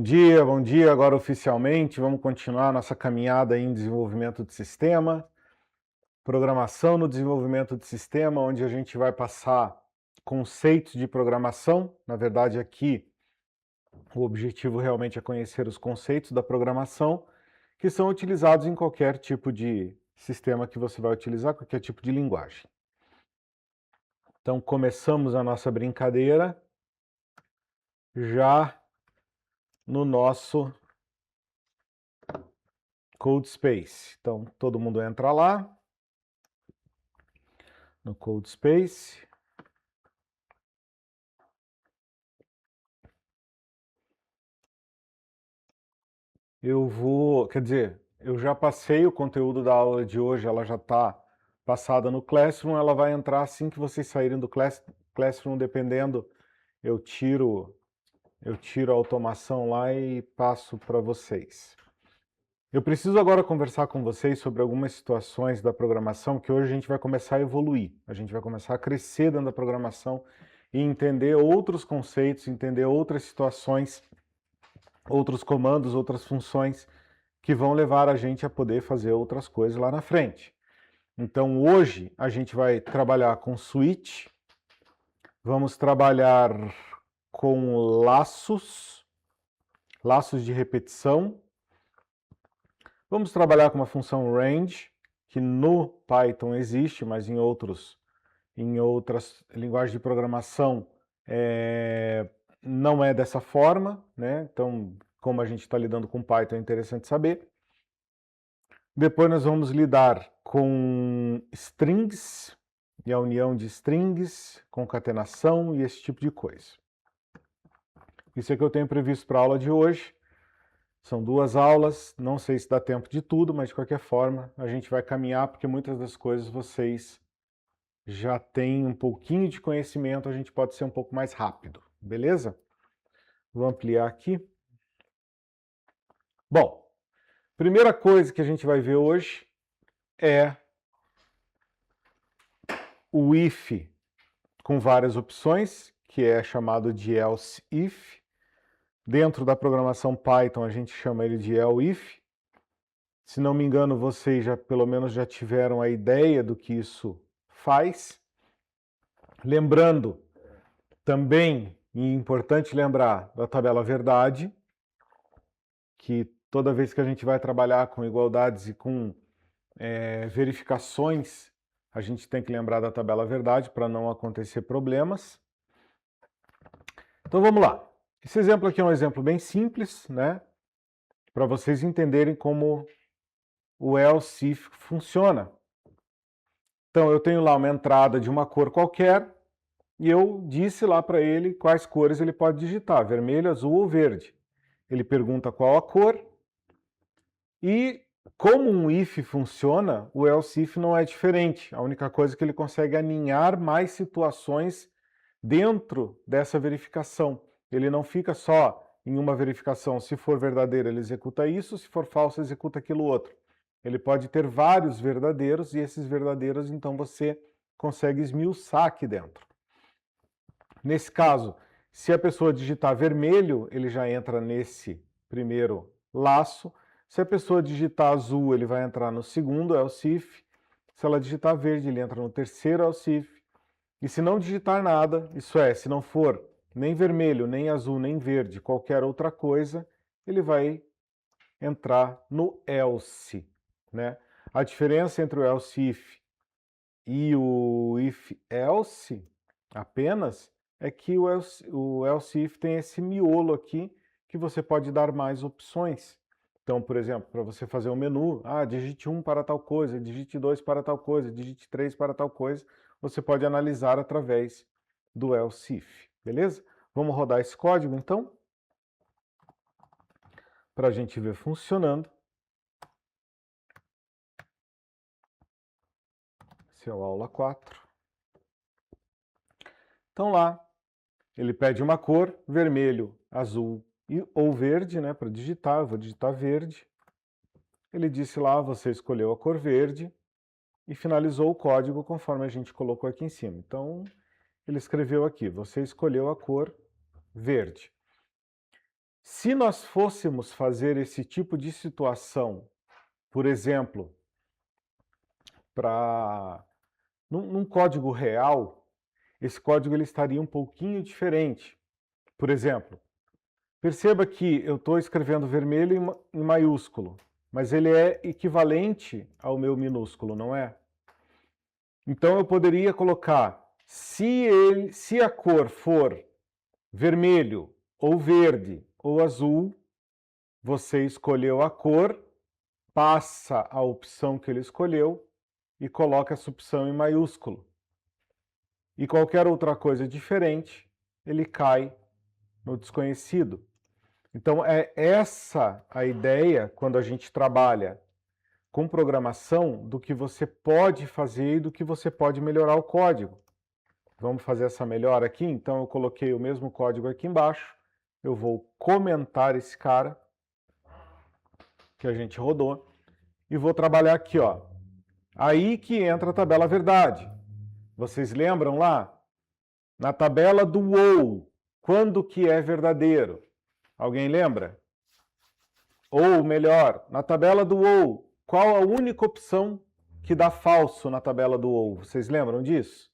Bom dia. Agora oficialmente vamos continuar nossa caminhada em desenvolvimento de sistema, programação no desenvolvimento de sistema, onde a gente vai passar conceitos de programação. Na verdade, aqui o objetivo realmente é conhecer os conceitos da programação que são utilizados em qualquer tipo de sistema que você vai utilizar, qualquer tipo de linguagem. Então, começamos a nossa brincadeira já no nosso CodeSpace. Então, todo mundo entra lá no CodeSpace. Eu já passei o conteúdo da aula de hoje, ela já está passada no Classroom, ela vai entrar assim que vocês saírem do Classroom, dependendo, eu tiro a automação lá e passo para vocês. Eu preciso agora conversar com vocês sobre algumas situações da programação que hoje a gente vai começar a evoluir, a gente vai começar a crescer dentro da programação e entender outros conceitos, entender outras situações, outros comandos, outras funções que vão levar a gente a poder fazer outras coisas lá na frente. Então hoje a gente vai trabalhar com switch, vamos trabalhar com laços de repetição, vamos trabalhar com uma função range, que no Python existe, mas em outras linguagens de programação não é dessa forma, né? Então, como a gente está lidando com Python, é interessante saber. Depois nós vamos lidar com strings e a união de strings, concatenação e esse tipo de coisa. Isso é que eu tenho previsto para a aula de hoje. São 2 aulas, não sei se dá tempo de tudo, mas de qualquer forma a gente vai caminhar porque muitas das coisas vocês já têm um pouquinho de conhecimento, a gente pode ser um pouco mais rápido, beleza? Vou ampliar aqui. Bom, primeira coisa que a gente vai ver hoje é o if com várias opções, que é chamado de else if. Dentro da programação Python a gente chama ele de elif. Se não me engano, vocês pelo menos já tiveram a ideia do que isso faz. Lembrando, também é importante lembrar da tabela verdade, que toda vez que a gente vai trabalhar com igualdades e com verificações, a gente tem que lembrar da tabela verdade para não acontecer problemas. Então vamos lá. Esse exemplo aqui é um exemplo bem simples, né? Para vocês entenderem como o else if funciona. Então eu tenho lá uma entrada de uma cor qualquer e eu disse lá para ele quais cores ele pode digitar, vermelho, azul ou verde. Ele pergunta qual a cor e como um if funciona, o else if não é diferente. A única coisa é que ele consegue aninhar mais situações dentro dessa verificação. Ele não fica só em uma verificação. Se for verdadeiro, ele executa isso, se for falso, executa aquilo outro. Ele pode ter vários verdadeiros e esses verdadeiros, então, você consegue esmiuçar aqui dentro. Nesse caso, se a pessoa digitar vermelho, ele já entra nesse primeiro laço. Se a pessoa digitar azul, ele vai entrar no segundo else if. Se ela digitar verde, ele entra no terceiro else if. E se não digitar nada, isso é, se não for nem vermelho, nem azul, nem verde, qualquer outra coisa, ele vai entrar no else, né? A diferença entre o else if e o if else apenas é que o else if tem esse miolo aqui que você pode dar mais opções. Então, por exemplo, para você fazer um menu, digite 1 para tal coisa, digite 2 para tal coisa, digite 3 para tal coisa, você pode analisar através do else if, beleza? Vamos rodar esse código, então, para a gente ver funcionando. Esse é o aula 4. Então lá, ele pede uma cor, vermelho, azul ou verde, né, para digitar. Eu vou digitar verde. Ele disse lá, você escolheu a cor verde e finalizou o código conforme a gente colocou aqui em cima. Então, ele escreveu aqui, você escolheu a cor verde. Se nós fôssemos fazer esse tipo de situação, por exemplo, num código real, esse código ele estaria um pouquinho diferente. Por exemplo, perceba que eu estou escrevendo vermelho em maiúsculo, mas ele é equivalente ao meu minúsculo, não é? Então eu poderia colocar, se a cor for vermelho, ou verde, ou azul, você escolheu a cor, passa a opção que ele escolheu e coloca essa opção em maiúsculo. E qualquer outra coisa diferente, ele cai no desconhecido. Então é essa a ideia quando a gente trabalha com programação do que você pode fazer e do que você pode melhorar o código. Vamos fazer essa melhora aqui? Então eu coloquei o mesmo código aqui embaixo, eu vou comentar esse cara que a gente rodou e vou trabalhar aqui, ó. Aí que entra a tabela verdade. Vocês lembram lá? Na tabela do ou, quando que é verdadeiro? Alguém lembra? Ou melhor, na tabela do ou, qual a única opção que dá falso na tabela do ou? Vocês lembram disso?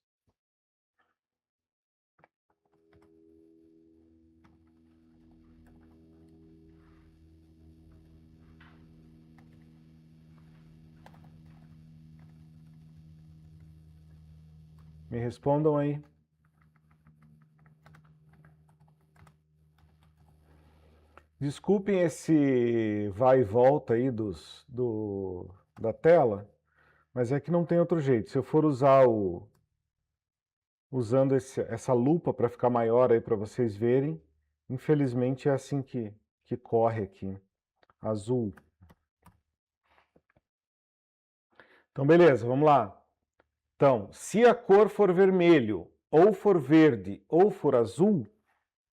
Me respondam aí. Desculpem esse vai e volta aí da tela, mas é que não tem outro jeito. Se eu for usando essa lupa para ficar maior aí para vocês verem, infelizmente é assim que corre aqui. Azul. Então, beleza, vamos lá. Então, se a cor for vermelho, ou for verde, ou for azul,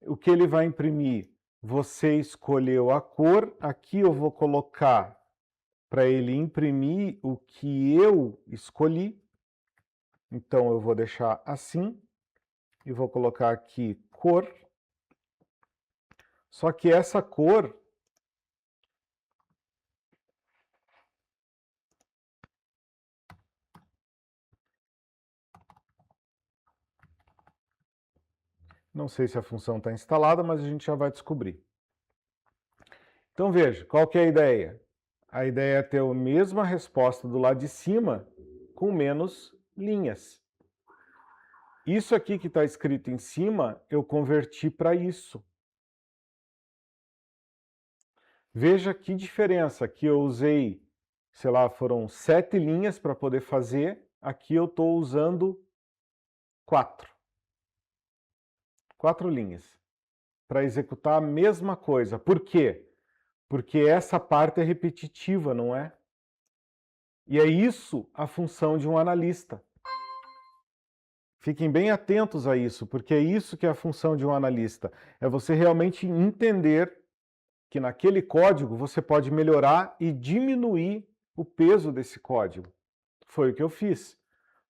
o que ele vai imprimir? Você escolheu a cor, aqui eu vou colocar para ele imprimir o que eu escolhi. Então eu vou deixar assim e vou colocar aqui cor. Só que essa cor não sei se a função está instalada, mas a gente já vai descobrir. Então veja, qual que é a ideia? A ideia é ter a mesma resposta do lado de cima com menos linhas. Isso aqui que está escrito em cima, eu converti para isso. Veja que diferença. Aqui eu usei, sei lá, foram 7 linhas para poder fazer. Aqui eu estou usando 4. 4 linhas para executar a mesma coisa. Por quê? Porque essa parte é repetitiva, não é? E é isso a função de um analista. Fiquem bem atentos a isso, porque é isso que é a função de um analista. É você realmente entender que naquele código você pode melhorar e diminuir o peso desse código. Foi o que eu fiz.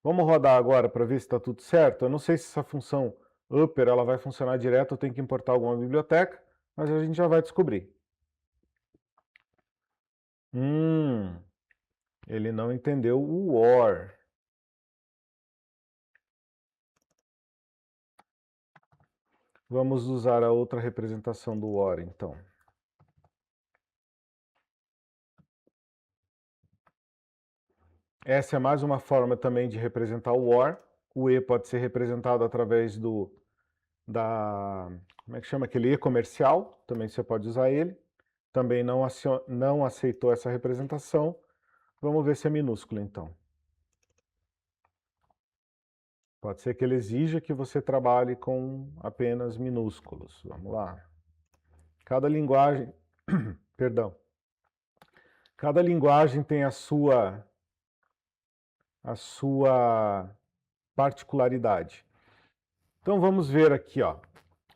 Vamos rodar agora para ver se está tudo certo. Eu não sei se essa função upper ela vai funcionar direto, eu tenho que importar alguma biblioteca, mas a gente já vai descobrir. Ele não entendeu o OR. Vamos usar a outra representação do OR, então. Essa é mais uma forma também de representar o OR. O E pode ser representado através como é que chama aquele E comercial, também você pode usar ele. Também não aceitou essa representação. Vamos ver se é minúsculo, então. Pode ser que ele exija que você trabalhe com apenas minúsculos. Vamos lá. Cada linguagem, perdão, cada linguagem tem a sua particularidade. Então vamos ver aqui, ó.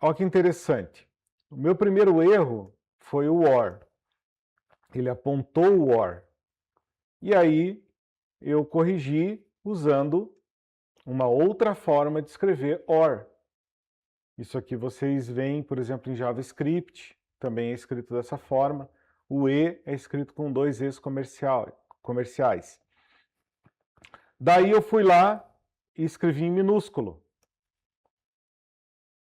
Olha que interessante. O meu primeiro erro foi o OR. Ele apontou o OR. E aí eu corrigi usando uma outra forma de escrever OR. Isso aqui vocês veem, por exemplo, em JavaScript. também é escrito dessa forma. O E é escrito com 2 E's comerciais. Daí eu fui lá e escrevi em minúsculo.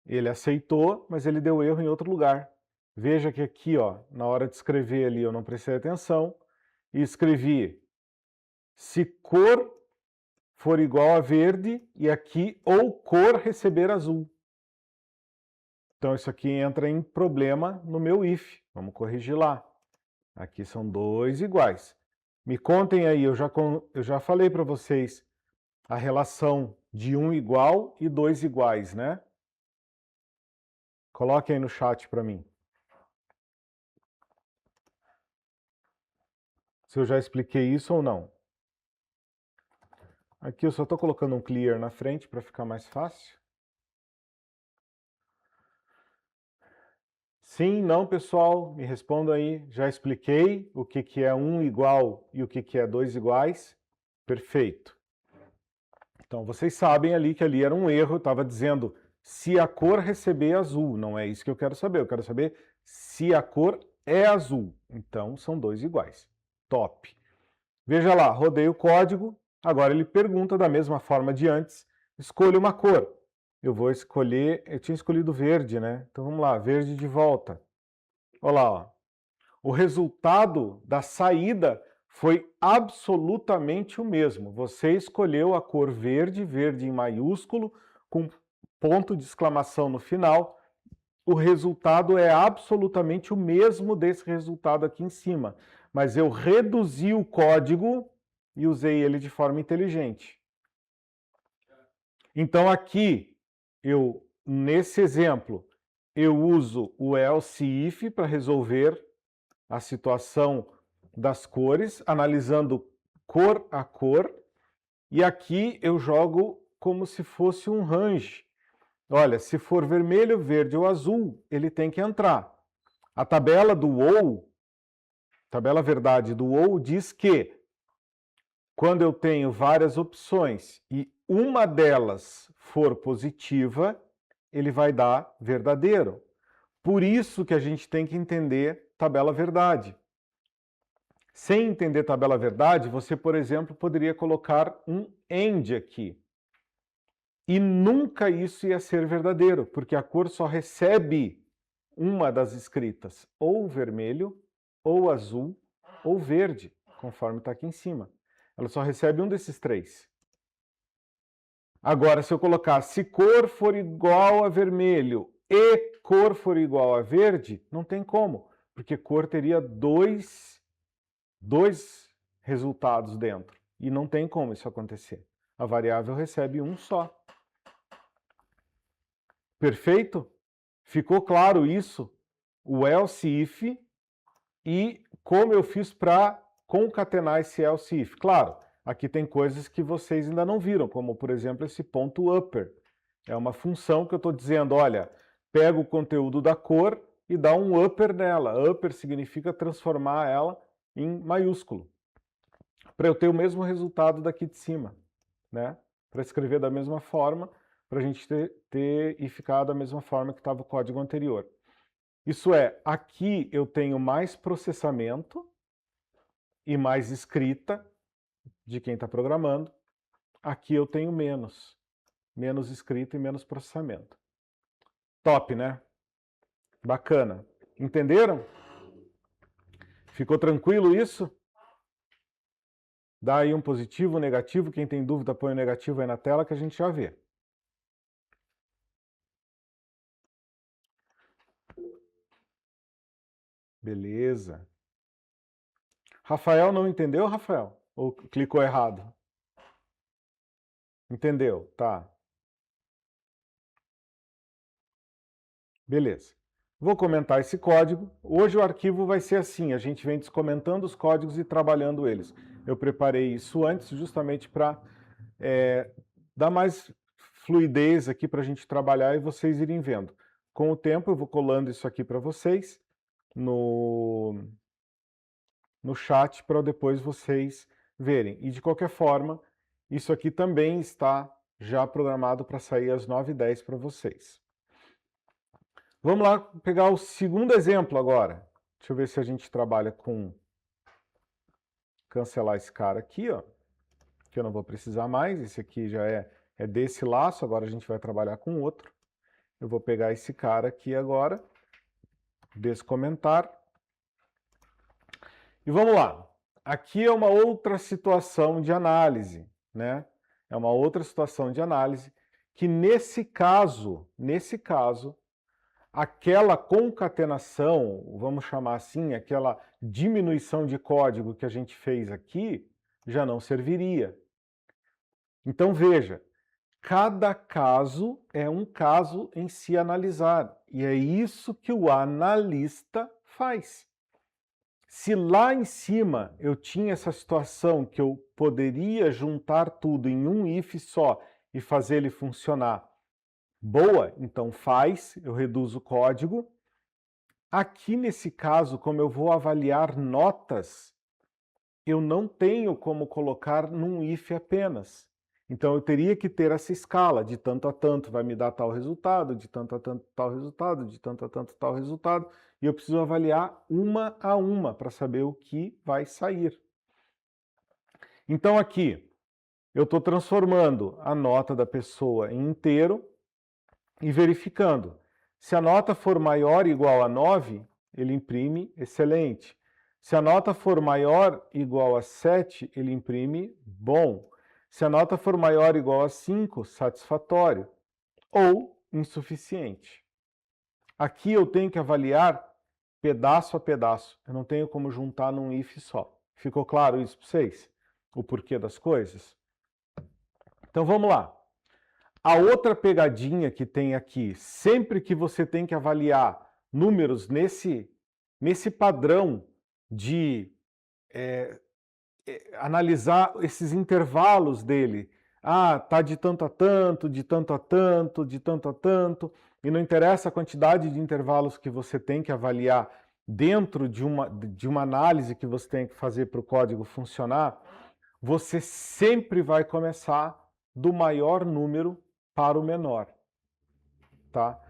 Ele aceitou, mas ele deu erro em outro lugar. Veja que aqui, ó, na hora de escrever ali, eu não prestei atenção e escrevi se cor for igual a verde e aqui ou cor receber azul. Então isso aqui entra em problema no meu if. Vamos corrigir lá. Aqui são 2 iguais. Me contem aí, eu já falei para vocês a relação de 1 igual e 2 iguais, né? Coloquem aí no chat para mim. Se eu já expliquei isso ou não. Aqui eu só estou colocando um clear na frente para ficar mais fácil. Sim, não, pessoal, me respondam aí. Já expliquei o que é 1 igual e o que é 2 iguais. Perfeito. Então, vocês sabem ali que ali era um erro, eu estava dizendo se a cor receber azul. Não é isso que eu quero saber. Eu quero saber se a cor é azul. Então, são 2 iguais. Top. Veja lá, rodei o código. Agora ele pergunta da mesma forma de antes. Escolha uma cor. Eu vou escolher, eu tinha escolhido verde, né? Então vamos lá, verde de volta. Olha lá, ó. O resultado da saída foi absolutamente o mesmo. Você escolheu a cor verde, verde em maiúsculo, com ponto de exclamação no final. O resultado é absolutamente o mesmo desse resultado aqui em cima. Mas eu reduzi o código e usei ele de forma inteligente. Então aqui, nesse exemplo, eu uso o else if para resolver a situação das cores, analisando cor a cor, e aqui eu jogo como se fosse um range. Olha, se for vermelho, verde ou azul, ele tem que entrar. A tabela do ou, tabela verdade do ou, diz que quando eu tenho várias opções e uma delas for positiva, ele vai dar verdadeiro. Por isso que a gente tem que entender tabela verdade. Sem entender tabela verdade, você, por exemplo, poderia colocar um AND aqui. E nunca isso ia ser verdadeiro, porque a cor só recebe uma das escritas, ou vermelho, ou azul, ou verde, conforme está aqui em cima. Ela só recebe um desses 3. Agora, se eu colocar se cor for igual a vermelho e cor for igual a verde, não tem como, porque cor teria dois resultados dentro. E não tem como isso acontecer. A variável recebe um só. Perfeito? Ficou claro isso? O else if e como eu fiz para concatenar esse else if. Claro, aqui tem coisas que vocês ainda não viram, como por exemplo esse ponto upper. É uma função que eu estou dizendo, olha, pega o conteúdo da cor e dá um upper nela. Upper significa transformar ela em maiúsculo. Para eu ter o mesmo resultado daqui de cima, né? Para escrever da mesma forma, para a gente ter e ficar da mesma forma que estava o código anterior. Isso é, aqui eu tenho mais processamento e mais escrita de quem está programando. Aqui eu tenho menos. Menos escrita e menos processamento. Top, né? Bacana. Entenderam? Ficou tranquilo isso? Dá aí um positivo, um negativo. Quem tem dúvida, põe o negativo aí na tela que a gente já vê. Beleza. Rafael não entendeu, Rafael? Ou clicou errado? Entendeu, tá. Beleza. Vou comentar esse código. Hoje o arquivo vai ser assim, a gente vem descomentando os códigos e trabalhando eles. Eu preparei isso antes justamente para dar mais fluidez aqui para a gente trabalhar e vocês irem vendo. Com o tempo eu vou colando isso aqui para vocês no chat para depois vocês verem. E de qualquer forma, isso aqui também está já programado para sair às 9h10 para vocês. Vamos lá pegar o segundo exemplo agora. Deixa eu ver se a gente trabalha com... Cancelar esse cara aqui, ó, que eu não vou precisar mais. Esse aqui já é desse laço, agora a gente vai trabalhar com outro. Eu vou pegar esse cara aqui agora, descomentar. E vamos lá. Aqui é uma outra situação de análise, né? É uma outra situação de análise que nesse caso, aquela concatenação, vamos chamar assim, aquela diminuição de código que a gente fez aqui, já não serviria. Então veja, cada caso é um caso em se analisar, e é isso que o analista faz. Se lá em cima eu tinha essa situação que eu poderia juntar tudo em um if só e fazer ele funcionar, boa, então faz, eu reduzo o código. Aqui nesse caso, como eu vou avaliar notas, eu não tenho como colocar num if apenas. Então eu teria que ter essa escala, de tanto a tanto vai me dar tal resultado, de tanto a tanto tal resultado, de tanto a tanto tal resultado, e eu preciso avaliar uma a uma para saber o que vai sair. Então aqui, eu estou transformando a nota da pessoa em inteiro e verificando. Se a nota for maior ou igual a 9, ele imprime excelente. Se a nota for maior ou igual a 7, ele imprime bom. Se a nota for maior ou igual a 5, satisfatório ou insuficiente. Aqui eu tenho que avaliar pedaço a pedaço. Eu não tenho como juntar num if só. Ficou claro isso para vocês? O porquê das coisas? Então vamos lá. A outra pegadinha que tem aqui, sempre que você tem que avaliar números nesse padrão de analisar esses intervalos dele, tá de tanto a tanto, de tanto a tanto, de tanto a tanto, e não interessa a quantidade de intervalos que você tem que avaliar dentro de uma análise que você tem que fazer para o código funcionar, você sempre vai começar do maior número para o menor, tá?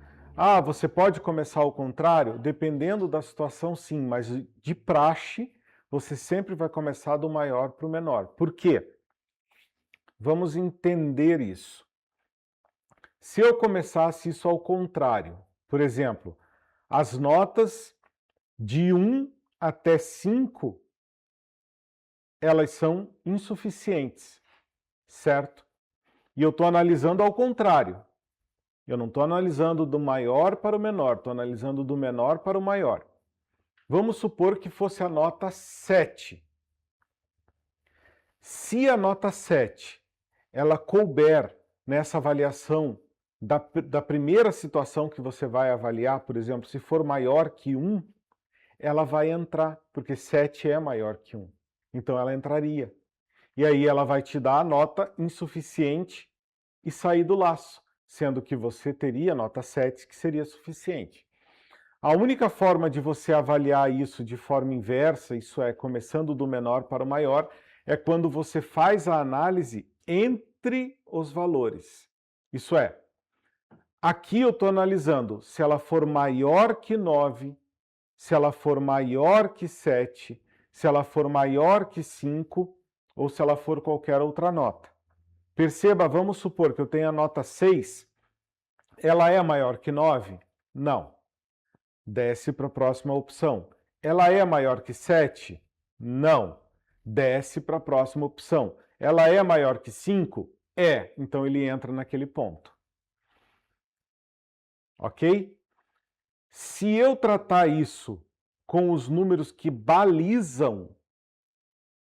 Você pode começar ao contrário? Dependendo da situação, sim, mas de praxe, você sempre vai começar do maior para o menor. Por quê? Vamos entender isso. Se eu começasse isso ao contrário, por exemplo, as notas de 1 até 5, elas são insuficientes, certo? E eu estou analisando ao contrário. Eu não estou analisando do maior para o menor, estou analisando do menor para o maior. Vamos supor que fosse a nota 7. Se a nota 7 ela couber nessa avaliação da primeira situação que você vai avaliar, por exemplo, se for maior que 1, ela vai entrar, porque 7 é maior que 1. Então ela entraria. E aí ela vai te dar a nota insuficiente e sair do laço, sendo que você teria nota 7, que seria suficiente. A única forma de você avaliar isso de forma inversa, isso é, começando do menor para o maior, é quando você faz a análise entre os valores. Isso é, aqui eu estou analisando se ela for maior que 9, se ela for maior que 7, se ela for maior que 5, ou se ela for qualquer outra nota. Perceba, vamos supor que eu tenho a nota 6, ela é maior que 9? Não. Desce para a próxima opção. Ela é maior que 7? Não. Desce para a próxima opção. Ela é maior que 5? É. Então ele entra naquele ponto. Ok? Se eu tratar isso com os números que balizam,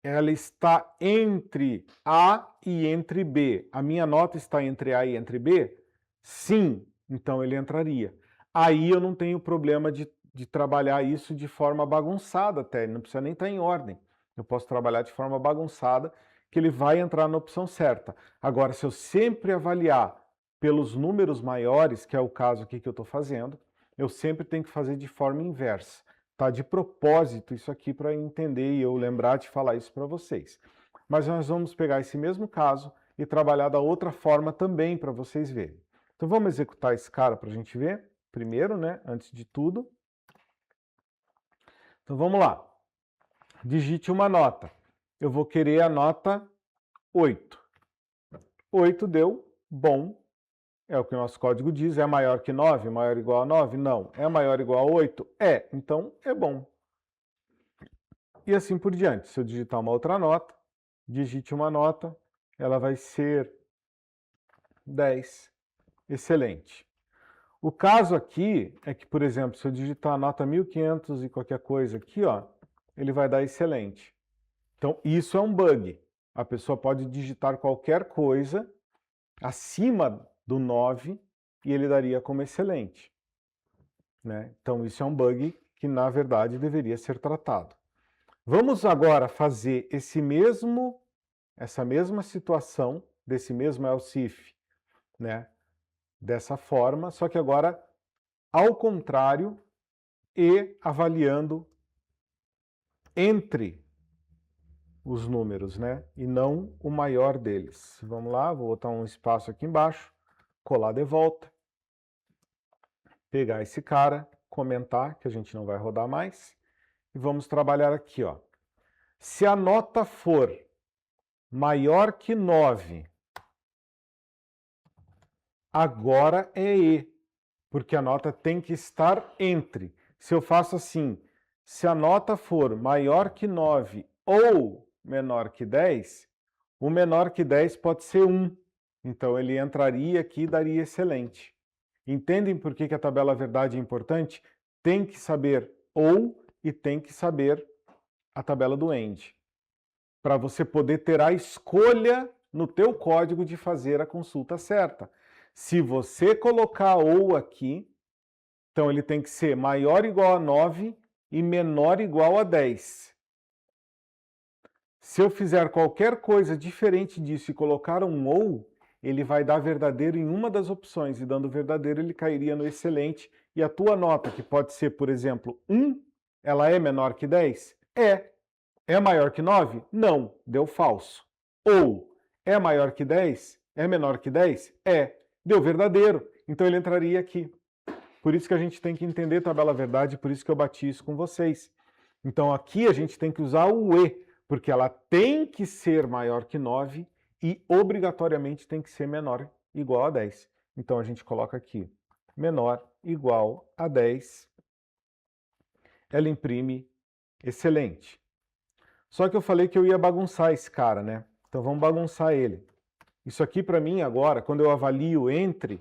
ela está entre A e entre B. A minha nota está entre A e entre B? Sim. Então ele entraria. Aí eu não tenho problema de trabalhar isso de forma bagunçada até, não precisa nem estar em ordem. Eu posso trabalhar de forma bagunçada, que ele vai entrar na opção certa. Agora, se eu sempre avaliar pelos números maiores, que é o caso aqui que eu estou fazendo, eu sempre tenho que fazer de forma inversa. Tá de propósito isso aqui para entender e eu lembrar de falar isso para vocês. Mas nós vamos pegar esse mesmo caso e trabalhar da outra forma também para vocês verem. Então vamos executar esse cara para a gente ver? primeiro, né? Antes de tudo. Então vamos lá. Digite uma nota. Eu vou querer a nota 8. 8 deu bom. É o que o nosso código diz. É maior que 9? Maior ou igual a 9? Não. É maior ou igual a 8? É. Então é bom. E assim por diante. Se eu digitar uma outra nota, digite uma nota, ela vai ser 10. Excelente. O caso aqui é que, por exemplo, se eu digitar a nota 1500 e qualquer coisa aqui, ó, ele vai dar excelente. Então, isso é um bug. A pessoa pode digitar qualquer coisa acima do 9 e ele daria como excelente, né? Então, isso é um bug que, na verdade, deveria ser tratado. Vamos agora fazer essa mesma situação, desse mesmo else if, né? Dessa forma, só que agora ao contrário e avaliando entre os números, né? E não o maior deles. Vamos lá, vou botar um espaço aqui embaixo, colar de volta, pegar esse cara, comentar, que a gente não vai rodar mais, e vamos trabalhar aqui, ó. Se a nota for maior que 9, agora é E, porque a nota tem que estar entre. Se eu faço assim, se a nota for maior que 9 ou menor que 10, o menor que 10 pode ser 1. Então, ele entraria aqui e daria excelente. Entendem por que a tabela verdade é importante? Tem que saber ou e tem que saber a tabela do AND, para você poder ter a escolha no teu código de fazer a consulta certa. Se você colocar ou aqui, então ele tem que ser maior ou igual a 9 e menor ou igual a 10. Se eu fizer qualquer coisa diferente disso e colocar um ou, ele vai dar verdadeiro em uma das opções, e dando verdadeiro ele cairia no excelente, e a tua nota, que pode ser, por exemplo, 1, ela é menor que 10? É. É maior que 9? Não, deu falso. Ou, é maior que 10? É menor que 10? É. Deu verdadeiro, então ele entraria aqui. Por isso que a gente tem que entender tabela verdade, por isso que eu bati isso com vocês. Então aqui a gente tem que usar o E, porque ela tem que ser maior que 9 e obrigatoriamente tem que ser menor igual a 10. Então a gente coloca aqui, menor igual a 10. Ela imprime excelente. Só que eu falei que eu ia bagunçar esse cara, né? Então vamos bagunçar ele. Isso aqui para mim agora, quando eu avalio entre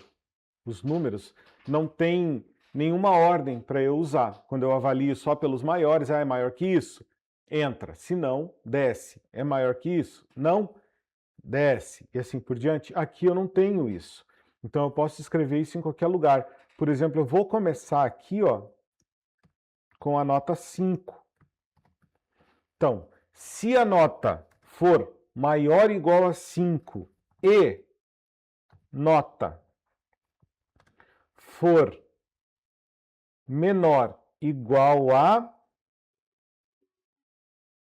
os números, não tem nenhuma ordem para eu usar. Quando eu avalio só pelos maiores, é maior que isso? Entra. Se não, desce. É maior que isso? Não, desce. E assim por diante. Aqui eu não tenho isso. Então eu posso escrever isso em qualquer lugar. Por exemplo, eu vou começar aqui, ó, com a nota 5. Então, se a nota for maior ou igual a 5 e nota for menor igual a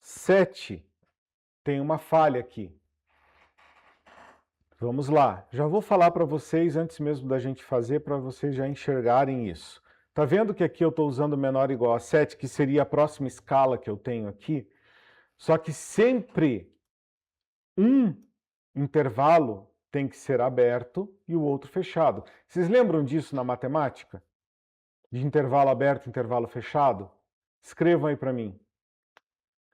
7, tem uma falha aqui. Vamos lá. Já vou falar para vocês, antes mesmo da gente fazer, para vocês já enxergarem isso. Tá vendo que aqui eu estou usando menor ou igual a 7, que seria a próxima escala que eu tenho aqui? Só que sempre um intervalo tem que ser aberto e o outro fechado. Vocês lembram disso na matemática? De intervalo aberto e intervalo fechado? Escrevam aí para mim.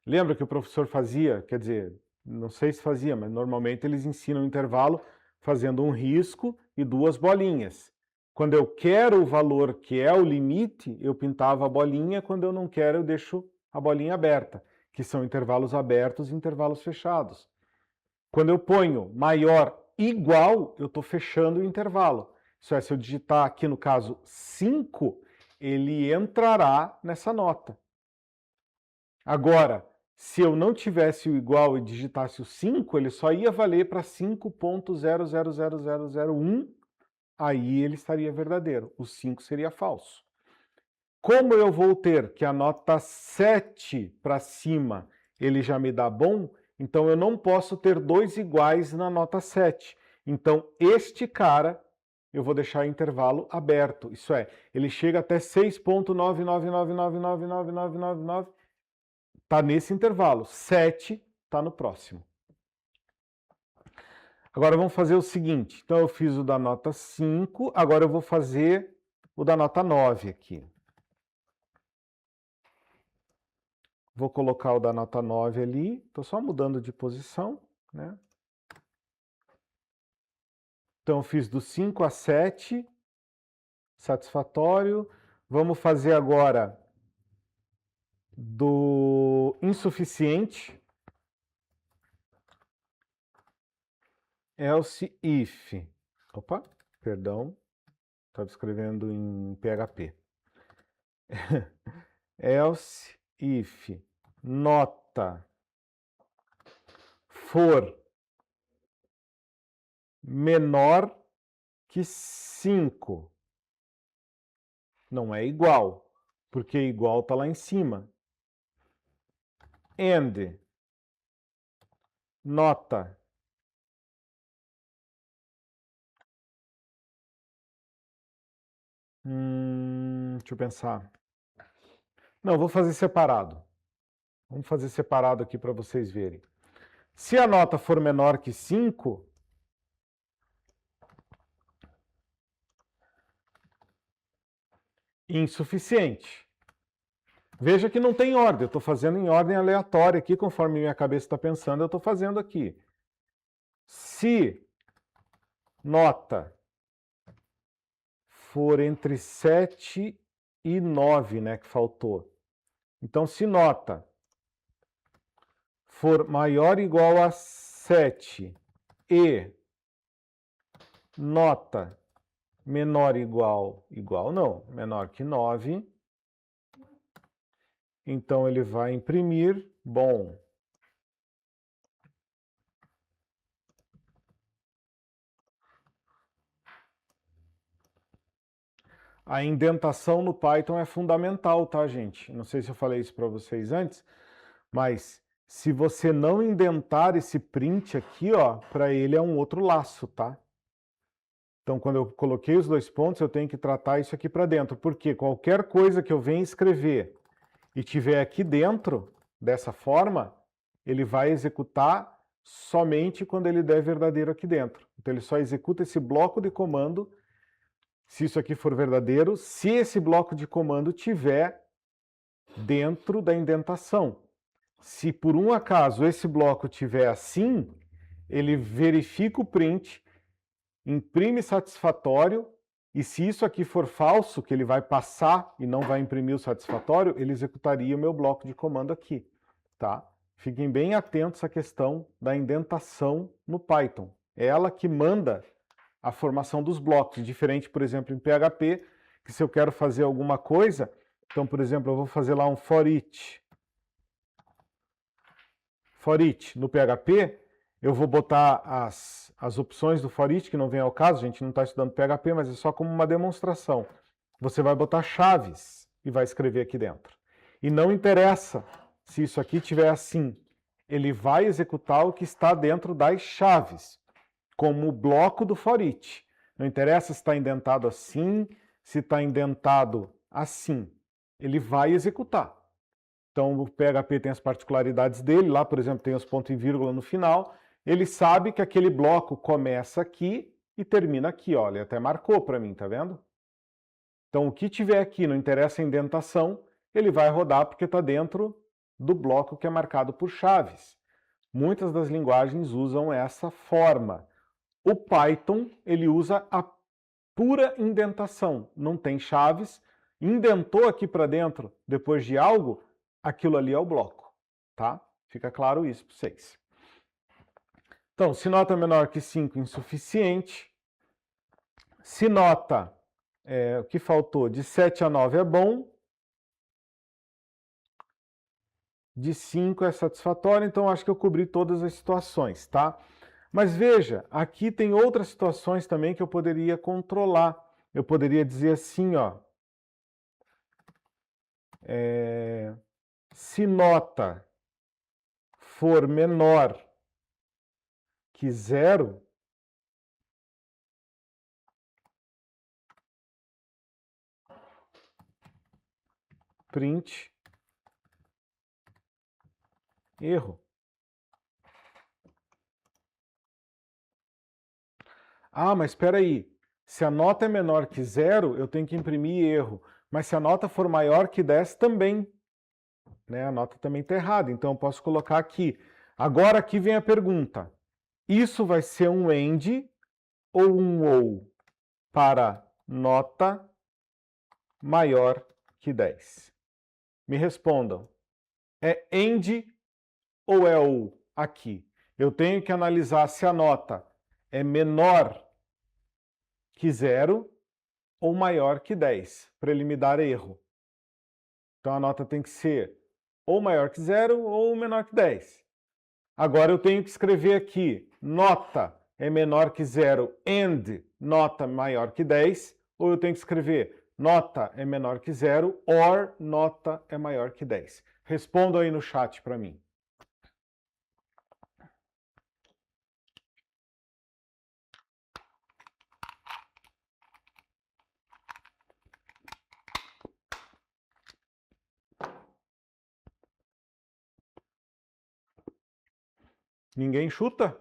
Lembra que o professor fazia, quer dizer, não sei se fazia, mas normalmente eles ensinam o intervalo fazendo um risco e duas bolinhas. Quando eu quero o valor que é o limite, eu pintava a bolinha, quando eu não quero, eu deixo a bolinha aberta, que são intervalos abertos e intervalos fechados. Quando eu ponho maior igual, eu estou fechando o intervalo. Isso é, se eu digitar aqui no caso 5, ele entrará nessa nota. Agora, se eu não tivesse o igual e digitasse o 5, ele só ia valer para 5.000001, aí ele estaria verdadeiro. O 5 seria falso. Como eu vou ter que a nota 7 para cima ele já me dá bom, então eu não posso ter dois iguais na nota 7. Então este cara eu vou deixar intervalo aberto. Isso é, ele chega até 6,999999999, está nesse intervalo. 7 está no próximo. Agora vamos fazer o seguinte. Então eu fiz o da nota 5, agora eu vou fazer o da nota 9 aqui. Vou colocar o da nota 9 ali, estou só mudando de posição, né? Então, fiz do 5 a 7, satisfatório. Vamos fazer agora do insuficiente. Else if. Opa, perdão, estava escrevendo em PHP. Else if nota for menor que 5. Não é igual, porque igual está lá em cima. And nota deixa eu pensar. Não, vou fazer separado. Vamos fazer separado aqui para vocês verem. Se a nota for menor que 5, insuficiente. Veja que não tem ordem, eu estou fazendo em ordem aleatória aqui, conforme minha cabeça está pensando, eu estou fazendo aqui. Se nota for entre 7 e 9, né, que faltou. Então, se nota for maior ou igual a 7 e nota menor ou igual não, menor que 9, então ele vai imprimir bom. A indentação no Python é fundamental, tá, gente? Não sei se eu falei isso para vocês antes, mas se você não indentar esse print aqui, ó, para ele é um outro laço, tá? Então, quando eu coloquei os dois pontos, eu tenho que tratar isso aqui para dentro, porque qualquer coisa que eu venha escrever e tiver aqui dentro, dessa forma, ele vai executar somente quando ele der verdadeiro aqui dentro. Então, ele só executa esse bloco de comando se isso aqui for verdadeiro, se esse bloco de comando tiver dentro da indentação. Se por um acaso esse bloco tiver assim, ele verifica o print, imprime satisfatório, e se isso aqui for falso, que ele vai passar e não vai imprimir o satisfatório, ele executaria o meu bloco de comando aqui, tá? Fiquem bem atentos à questão da indentação no Python. É ela que manda a formação dos blocos, diferente, por exemplo, em PHP, que se eu quero fazer alguma coisa, então, por exemplo, eu vou fazer lá um for each. For each no PHP, eu vou botar as opções do for each, que não vem ao caso, a gente não está estudando PHP, mas é só como uma demonstração. Você vai botar chaves e vai escrever aqui dentro. E não interessa se isso aqui tiver assim, ele vai executar o que está dentro das chaves, como o bloco do for each. Não interessa se está indentado assim, se está indentado assim. Ele vai executar. Então, o PHP tem as particularidades dele. Lá, por exemplo, tem os pontos e vírgula no final. Ele sabe que aquele bloco começa aqui e termina aqui. Ó. Ele até marcou para mim, tá vendo? Então, o que tiver aqui, não interessa a indentação, ele vai rodar porque está dentro do bloco que é marcado por chaves. Muitas das linguagens usam essa forma. O Python, ele usa a pura indentação, não tem chaves, indentou aqui para dentro, depois de algo, aquilo ali é o bloco, tá? Fica claro isso para vocês. Então, se nota menor que 5, insuficiente. Se nota, o que faltou, de 7 a 9 é bom. De 5 é satisfatório, então acho que eu cobri todas as situações, tá? Mas veja, aqui tem outras situações também que eu poderia controlar. Eu poderia dizer assim, ó. Se nota for menor que 0, print erro. Ah, mas espera aí. Se a nota é menor que 0, eu tenho que imprimir erro. Mas se a nota for maior que 10, também. Né? A nota também está errada. Então eu posso colocar aqui. Agora aqui vem a pergunta. Isso vai ser um AND ou um OR para nota maior que 10? Me respondam. É AND ou é OR aqui? Eu tenho que analisar se a nota é menor que 0 ou maior que 10, para ele me dar erro. Então a nota tem que ser ou maior que 0 ou menor que 10. Agora eu tenho que escrever aqui, nota é menor que 0 and nota maior que 10, ou eu tenho que escrever nota é menor que 0 or nota é maior que 10. Responda aí no chat para mim. Ninguém chuta?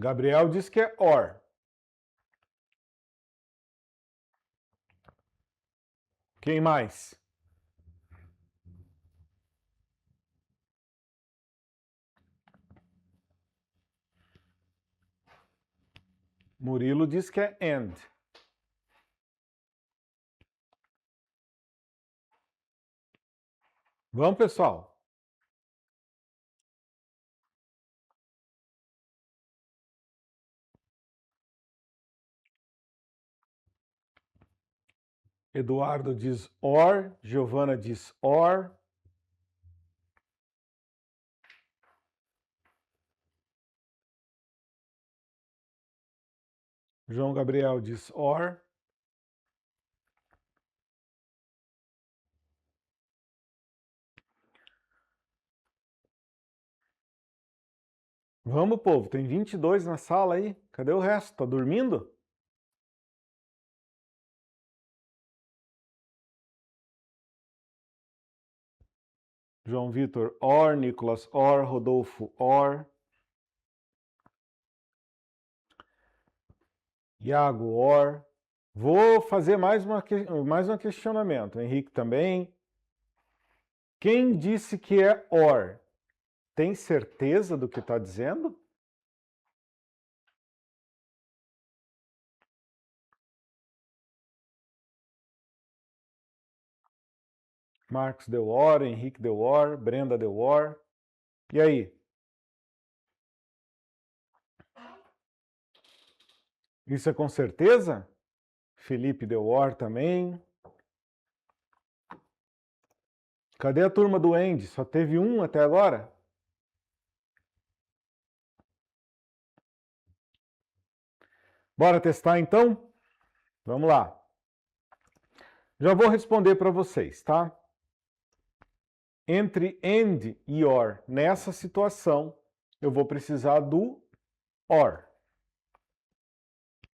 Gabriel diz que é OR. Quem mais? Murilo diz que é AND. Vamos, pessoal? Eduardo diz OR, Giovana diz OR. João Gabriel diz OR. Vamos, povo, tem 22 na sala aí. Cadê o resto? Tá dormindo? João Vitor, OR, Nicolas, OR, Rodolfo, OR. Iago, OR. Vou fazer mais um questionamento. Henrique também. Quem disse que é OR? Tem certeza do que está dizendo? Marcos deu OR, Henrique deu OR, Brenda deu OR. E aí? Isso é com certeza? Felipe deu OR também. Cadê a turma do AND? Só teve um até agora? Bora testar então? Vamos lá. Já vou responder para vocês, tá? Entre AND e OR, nessa situação, eu vou precisar do OR.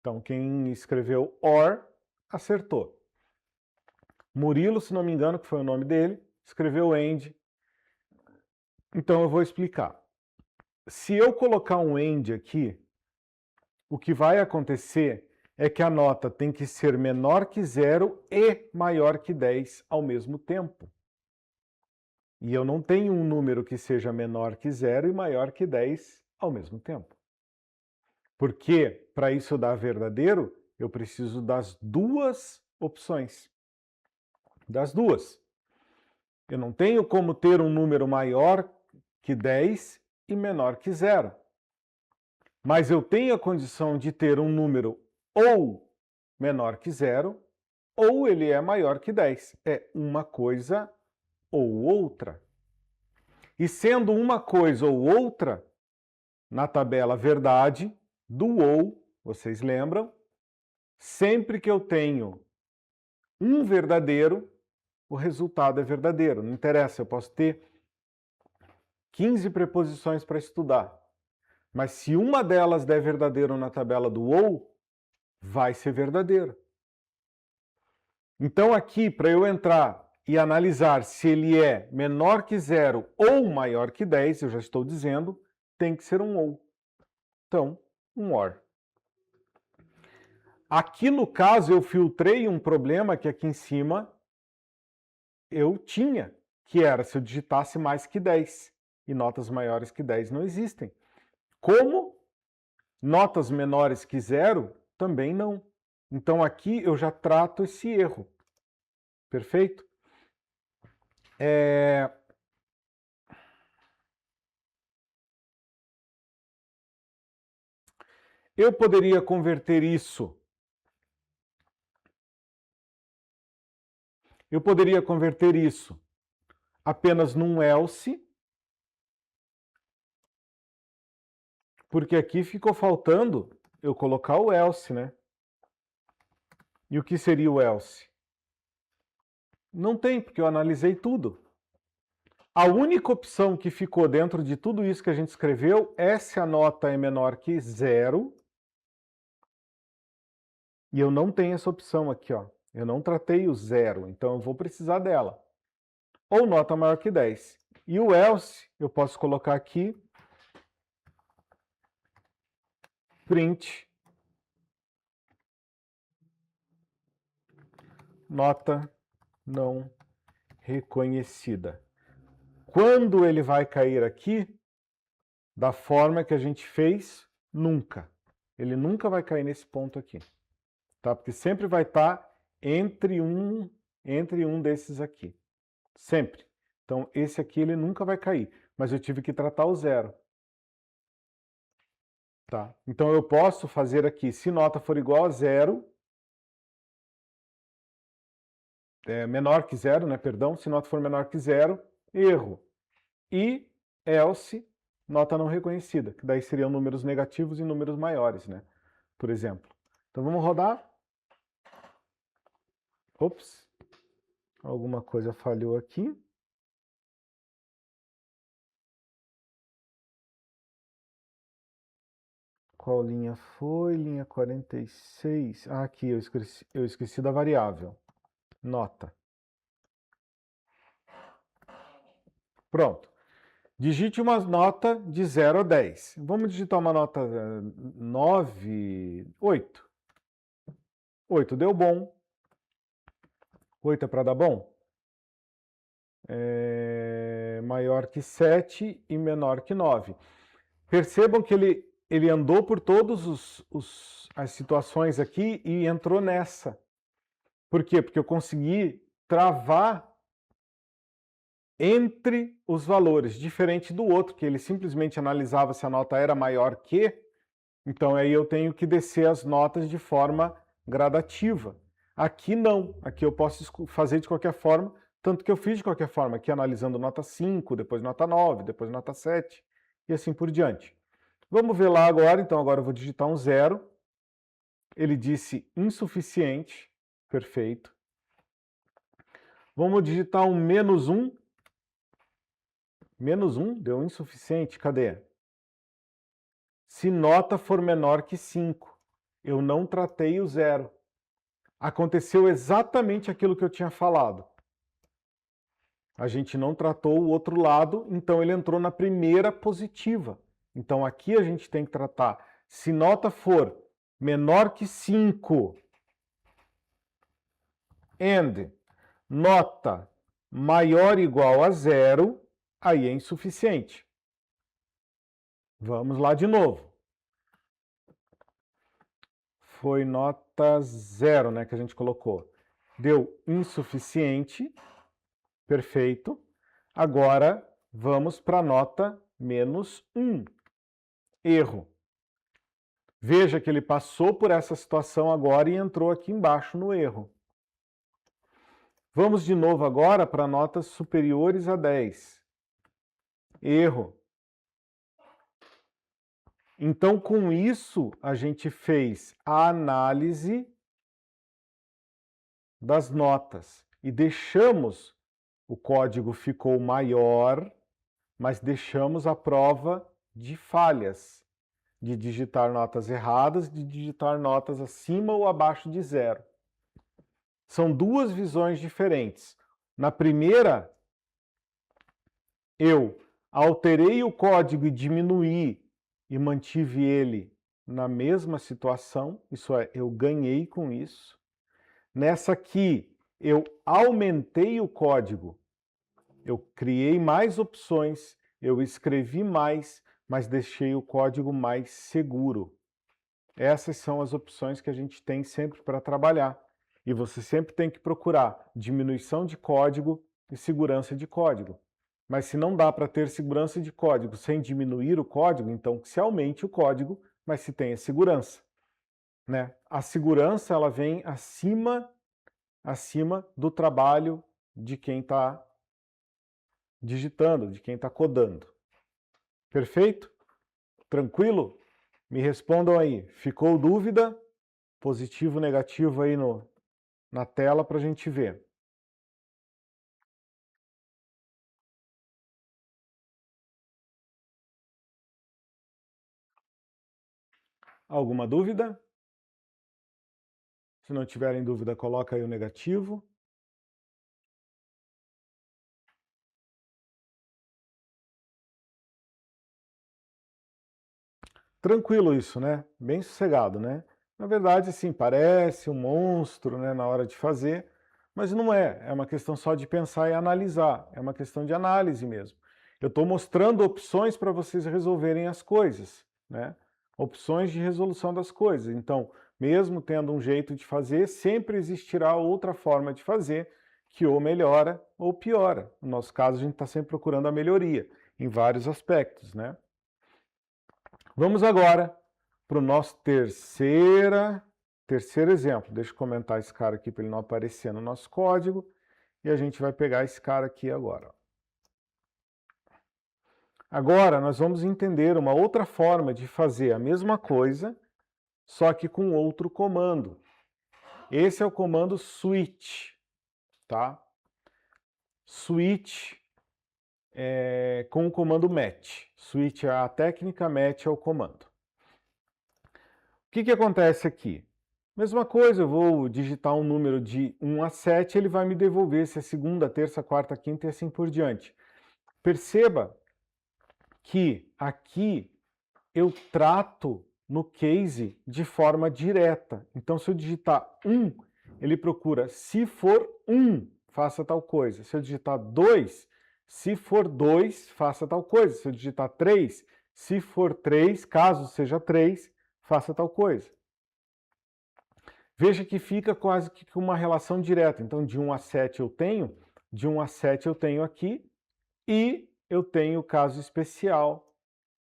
Então, quem escreveu OR, acertou. Murilo, se não me engano, que foi o nome dele, escreveu AND. Então, eu vou explicar. Se eu colocar um AND aqui, o que vai acontecer é que a nota tem que ser menor que 0 e maior que 10 ao mesmo tempo. E eu não tenho um número que seja menor que 0 e maior que 10 ao mesmo tempo. Porque, para isso dar verdadeiro, eu preciso das duas opções. Das duas. Eu não tenho como ter um número maior que 10 e menor que 0. Mas eu tenho a condição de ter um número ou menor que 0, ou ele é maior que 10. É uma coisa ou outra. E sendo uma coisa ou outra, na tabela verdade, do ou, vocês lembram? Sempre que eu tenho um verdadeiro, o resultado é verdadeiro. Não interessa, eu posso ter 15 preposições para estudar. Mas se uma delas der verdadeiro na tabela do ou, vai ser verdadeiro. Então aqui, para eu entrar e analisar se ele é menor que 0 ou maior que 10, eu já estou dizendo, tem que ser um ou. Então, um OR. Aqui no caso eu filtrei um problema que aqui em cima eu tinha, que era se eu digitasse mais que 10. E notas maiores que 10 não existem. Como notas menores que 0, também não. Então aqui eu já trato esse erro. Perfeito? Eu poderia converter isso. Eu poderia converter isso apenas num else, porque aqui ficou faltando eu colocar o else, né? E o que seria o else? Não tem, porque eu analisei tudo. A única opção que ficou dentro de tudo isso que a gente escreveu é se a nota é menor que 0. E eu não tenho essa opção aqui, ó. Eu não tratei o 0, então eu vou precisar dela. Ou nota maior que 10. E o else, eu posso colocar aqui, print, nota não reconhecida. Quando ele vai cair aqui, da forma que a gente fez, nunca. Ele nunca vai cair nesse ponto aqui. Tá? Porque sempre vai estar entre um desses aqui. Sempre. Então, esse aqui ele nunca vai cair. Mas eu tive que tratar o 0. Tá? Então, eu posso fazer aqui, se nota for igual a 0, menor que 0, né? Perdão, se nota for menor que 0, erro. E else, nota não reconhecida, que daí seriam números negativos e números maiores, né? Por exemplo. Então, vamos rodar. Ops, alguma coisa falhou aqui. Qual linha foi? Linha 46. Ah, aqui, eu esqueci da variável. Nota. Pronto. Digite uma nota de 0 a 10. Vamos digitar uma nota 9, 8. 8 deu bom. 8 é para dar bom? Maior que 7 e menor que 9. Percebam que ele andou por todas as situações aqui e entrou nessa. Por quê? Porque eu consegui travar entre os valores, diferente do outro, que ele simplesmente analisava se a nota era maior que, então aí eu tenho que descer as notas de forma gradativa. Aqui não, aqui eu posso fazer de qualquer forma, tanto que eu fiz de qualquer forma, aqui analisando nota 5, depois nota 9, depois nota 7, e assim por diante. Vamos ver lá agora, então agora eu vou digitar um 0, ele disse insuficiente, perfeito. Vamos digitar um menos 1, menos 1 deu insuficiente, cadê? Se nota for menor que 5, eu não tratei o 0. Aconteceu exatamente aquilo que eu tinha falado. A gente não tratou o outro lado, então ele entrou na primeira positiva. Então aqui a gente tem que tratar. Se nota for menor que 5 and nota maior ou igual a 0, aí é insuficiente. Vamos lá de novo. Foi nota 0, né, que a gente colocou. Deu insuficiente, perfeito. Agora, vamos para a nota menos 1, erro. Veja que ele passou por essa situação agora e entrou aqui embaixo no erro. Vamos de novo agora para notas superiores a 10. Erro. Então, com isso, a gente fez a análise das notas. e deixamos, o código ficou maior, mas deixamos a prova de falhas, de digitar notas erradas, de digitar notas acima ou abaixo de 0. São duas visões diferentes. Na primeira, eu alterei o código e diminuí e mantive ele na mesma situação, isso é, eu ganhei com isso. Nessa aqui, eu aumentei o código, eu criei mais opções, eu escrevi mais, mas deixei o código mais seguro. Essas são as opções que a gente tem sempre para trabalhar. E você sempre tem que procurar diminuição de código e segurança de código. Mas se não dá para ter segurança de código sem diminuir o código, então que se aumente o código, mas se tenha segurança. Né? A segurança ela vem acima do trabalho de quem está digitando, de quem está codando. Perfeito? Tranquilo? Me respondam aí. Ficou dúvida? Positivo, negativo aí na tela para a gente ver. Alguma dúvida? Se não tiverem dúvida, coloca aí o negativo. Tranquilo isso, né? Bem sossegado, né? Na verdade, assim, parece um monstro, né, na hora de fazer, mas não é. É uma questão só de pensar e analisar. É uma questão de análise mesmo. Eu estou mostrando opções para vocês resolverem as coisas, né? Opções de resolução das coisas. Então, mesmo tendo um jeito de fazer, sempre existirá outra forma de fazer que ou melhora ou piora. No nosso caso, a gente está sempre procurando a melhoria em vários aspectos, né? Vamos agora para o nosso terceiro exemplo. Deixa eu comentar esse cara aqui para ele não aparecer no nosso código. E a gente vai pegar esse cara aqui agora. Agora nós vamos entender uma outra forma de fazer a mesma coisa, só que com outro comando. Esse é o comando switch, tá? Switch com o comando match. Switch é a técnica, match é o comando. O que acontece aqui? Mesma coisa, eu vou digitar um número de 1 a 7, ele vai me devolver se é segunda, terça, quarta, quinta e assim por diante. Perceba que aqui eu trato no case de forma direta. Então, se eu digitar 1, ele procura, se for 1, faça tal coisa. Se eu digitar 2, se for 2, faça tal coisa. Se eu digitar 3, se for 3, caso seja 3, faça tal coisa. Veja que fica quase que uma relação direta. Então, de 1 a 7 eu tenho, de 1 a 7 eu tenho aqui, e eu tenho o caso especial,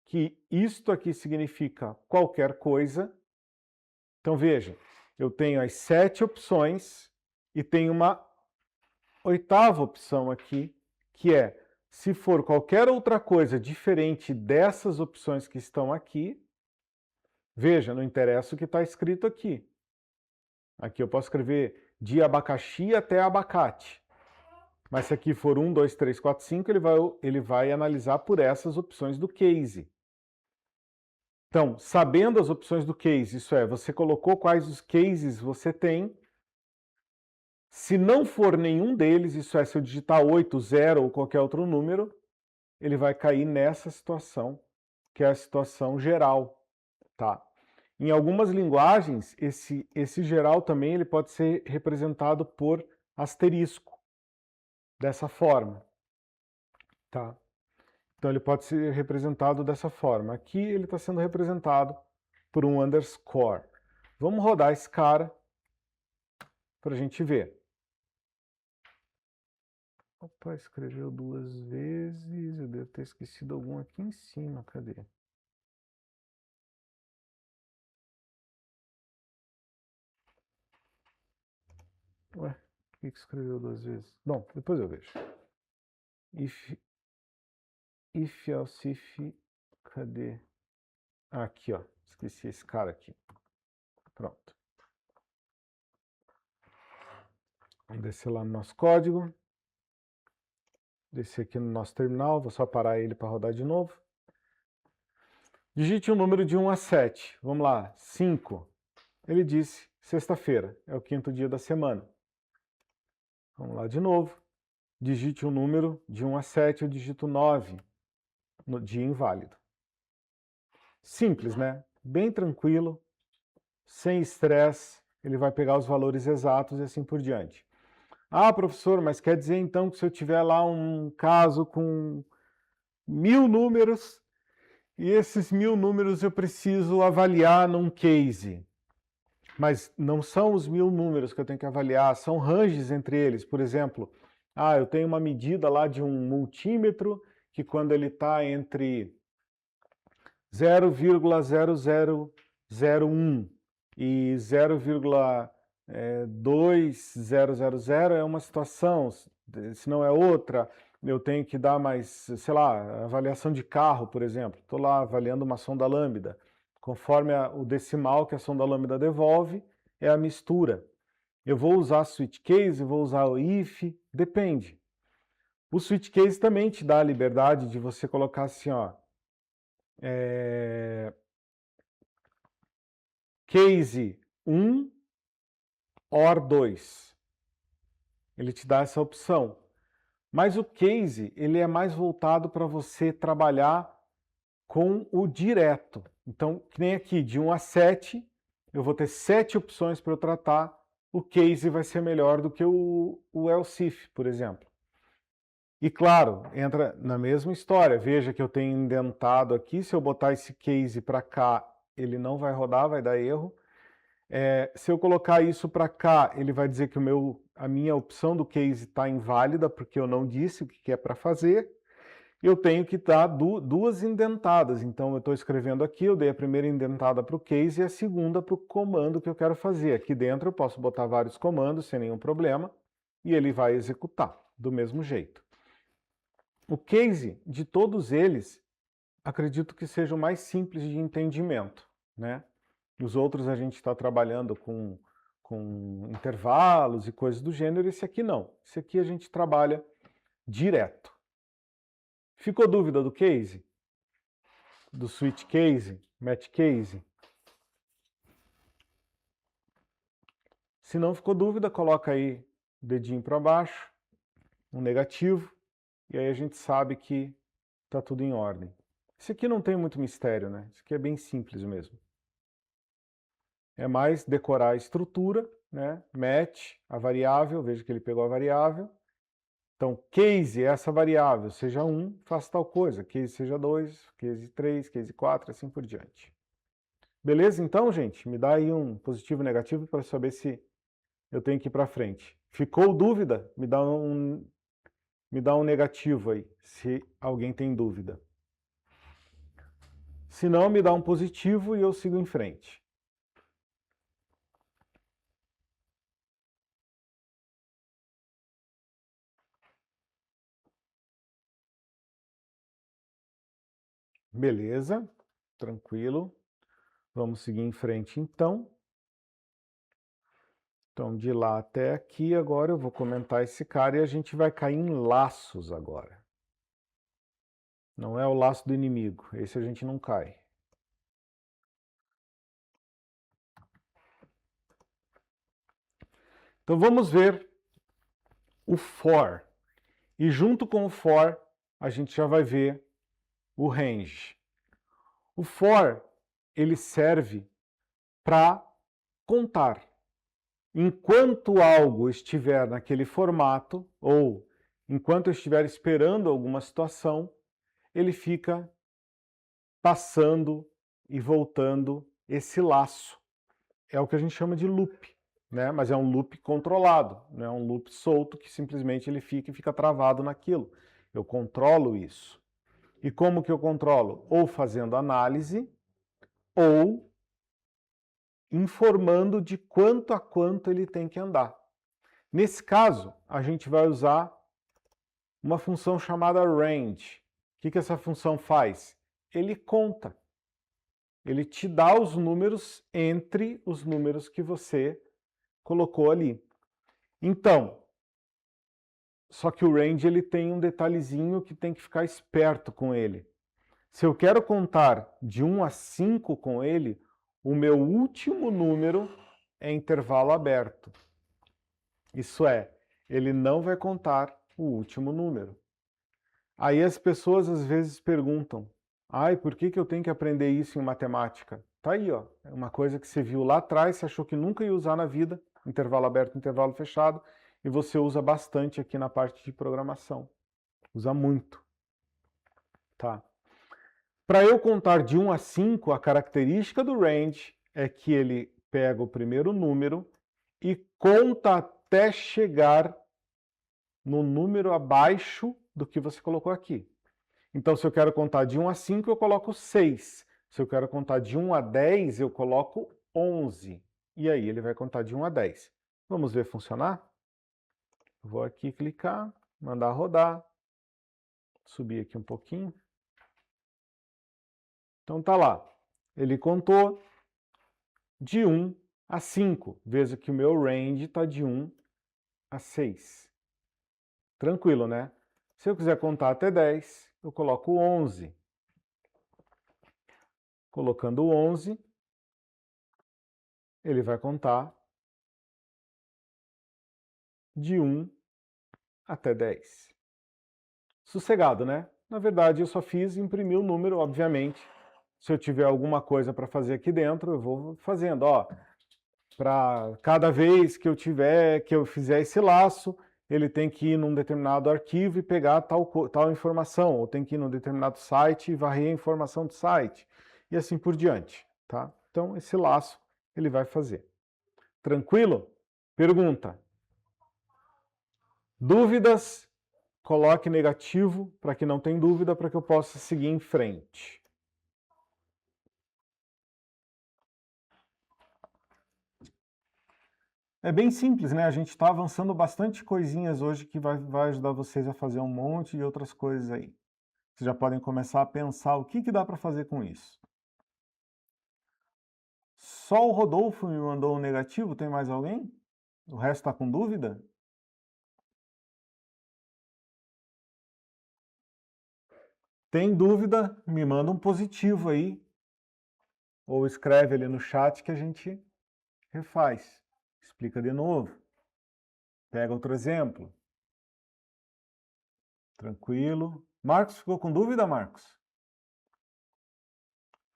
que isto aqui significa qualquer coisa. Então, veja, eu tenho as 7 opções e tenho uma 8ª opção aqui, que é, se for qualquer outra coisa diferente dessas opções que estão aqui, veja, não interessa o que está escrito aqui. Aqui eu posso escrever de abacaxi até abacate. Mas se aqui for 1, 2, 3, 4, 5, ele vai analisar por essas opções do case. Então, sabendo as opções do case, isso é, você colocou quais os cases você tem. Se não for nenhum deles, isso é, se eu digitar 8, 0 ou qualquer outro número, ele vai cair nessa situação, que é a situação geral, tá? Em algumas linguagens, esse geral também ele pode ser representado por asterisco, dessa forma, tá? Então ele pode ser representado dessa forma. Aqui ele está sendo representado por um underscore. Vamos rodar esse cara para a gente ver. Opa, escreveu 2 vezes, eu devo ter esquecido algum aqui em cima, cadê? Ué, por que escreveu 2 vezes? Bom, depois eu vejo. If, else, if, cadê? Aqui, ó, esqueci esse cara aqui. Pronto. Vamos descer lá no nosso código. Descer aqui no nosso terminal, vou só parar ele para rodar de novo. Digite um número de 1 a 7. Vamos lá, 5. Ele disse sexta-feira, é o 5º dia da semana. Vamos lá de novo. Digite um número de 1 a 7, eu digito 9, no dia inválido. Simples, né? Bem tranquilo, sem estresse, ele vai pegar os valores exatos e assim por diante. Ah, professor, mas quer dizer então que se eu tiver lá um caso com 1000 números, e esses 1000 números eu preciso avaliar num case. Mas não são os 1000 números que eu tenho que avaliar, são ranges entre eles. Por exemplo, eu tenho uma medida lá de um multímetro que quando ele está entre 0,0001 e 0,2000 é uma situação, se não é outra, eu tenho que dar mais, sei lá, avaliação de carro, por exemplo. Estou lá avaliando uma sonda lambda. Conforme o decimal que a sonda lambda devolve, é a mistura. Eu vou usar switch case, vou usar o if, depende. O switch case também te dá a liberdade de você colocar assim, ó, case 1 or 2. Ele te dá essa opção. Mas o case, ele é mais voltado para você trabalhar com o direto. Então, que nem aqui, de 1 a 7, eu vou ter 7 opções para eu tratar. O case vai ser melhor do que o else if, por exemplo. E claro, entra na mesma história. Veja que eu tenho indentado aqui. Se eu botar esse case para cá, ele não vai rodar, vai dar erro. Se eu colocar isso para cá, ele vai dizer que a minha opção do case está inválida, porque eu não disse o que é para fazer. Eu tenho que dar duas indentadas. Então, eu estou escrevendo aqui, eu dei a primeira indentada para o case e a segunda para o comando que eu quero fazer. Aqui dentro eu posso botar vários comandos sem nenhum problema e ele vai executar do mesmo jeito. O case, de todos eles, acredito que seja o mais simples de entendimento, né? Os outros a gente está trabalhando com intervalos e coisas do gênero, esse aqui não. Esse aqui a gente trabalha direto. Ficou dúvida do case? Do switch case? Match case? Se não ficou dúvida, coloca aí o dedinho para baixo, um negativo, e aí a gente sabe que está tudo em ordem. Esse aqui não tem muito mistério, né? Esse aqui é bem simples mesmo. É mais decorar a estrutura, né? Match, a variável, veja que ele pegou a variável. Então, case é essa variável, seja 1, faça tal coisa, case seja 2, case 3, case 4, assim por diante. Beleza? Então, gente, me dá aí um positivo e negativo para saber se eu tenho que ir para frente. Ficou dúvida? Me dá um negativo aí, se alguém tem dúvida. Se não, me dá um positivo e eu sigo em frente. Beleza, tranquilo. Vamos seguir em frente então. Então, de lá até aqui, agora eu vou comentar esse cara e a gente vai cair em laços agora. Não é o laço do inimigo, esse a gente não cai. Então vamos ver o for. E junto com o for, a gente já vai ver o range. O for, ele serve para contar. Enquanto algo estiver naquele formato, ou enquanto eu estiver esperando alguma situação, ele fica passando e voltando esse laço. É o que a gente chama de loop, né? Mas é um loop controlado, não é um loop solto que simplesmente ele fica travado naquilo. Eu controlo isso. E como que eu controlo? Ou fazendo análise, ou informando de quanto a quanto ele tem que andar. Nesse caso, a gente vai usar uma função chamada range. O que essa função faz? Ele conta. Ele te dá os números entre os números que você colocou ali. Então, só que o range ele tem um detalhezinho que tem que ficar esperto com ele. Se eu quero contar de 1 a 5 com ele, o meu último número é intervalo aberto. Isso é, ele não vai contar o último número. Aí as pessoas às vezes perguntam, por que eu tenho que aprender isso em matemática? Tá aí, ó, é uma coisa que você viu lá atrás, você achou que nunca ia usar na vida, intervalo aberto, intervalo fechado, e você usa bastante aqui na parte de programação. Usa muito. Tá? Para eu contar de 1 a 5, a característica do range é que ele pega o primeiro número e conta até chegar no número abaixo do que você colocou aqui. Então, se eu quero contar de 1 a 5, eu coloco 6. Se eu quero contar de 1 a 10, eu coloco 11. E aí ele vai contar de 1 a 10. Vamos ver funcionar? Vou aqui clicar, mandar rodar, subir aqui um pouquinho. Então tá lá, ele contou de 1 a 5. Veja que o meu range está de 1 a 6. Tranquilo, né? Se eu quiser contar até 10, eu coloco 11. Colocando 11, ele vai contar de 1 até 10. Sossegado, né? Na verdade, eu só fiz imprimir o número, obviamente. Se eu tiver alguma coisa para fazer aqui dentro, eu vou fazendo, ó. Para cada vez que eu fizer esse laço, ele tem que ir num determinado arquivo e pegar tal informação, ou tem que ir num determinado site e varrer a informação do site, e assim por diante, tá? Então, esse laço ele vai fazer. Tranquilo? Pergunta. Dúvidas? Coloque negativo para que não tenha dúvida, para que eu possa seguir em frente. É bem simples, né? A gente está avançando bastante coisinhas hoje que vai ajudar vocês a fazer um monte de outras coisas aí. Vocês já podem começar a pensar o que dá para fazer com isso. Só o Rodolfo me mandou um negativo, tem mais alguém? O resto está com dúvida? Tem dúvida? Me manda um positivo aí. Ou escreve ali no chat que a gente refaz. Explica de novo. Pega outro exemplo. Tranquilo. Marcos, ficou com dúvida, Marcos?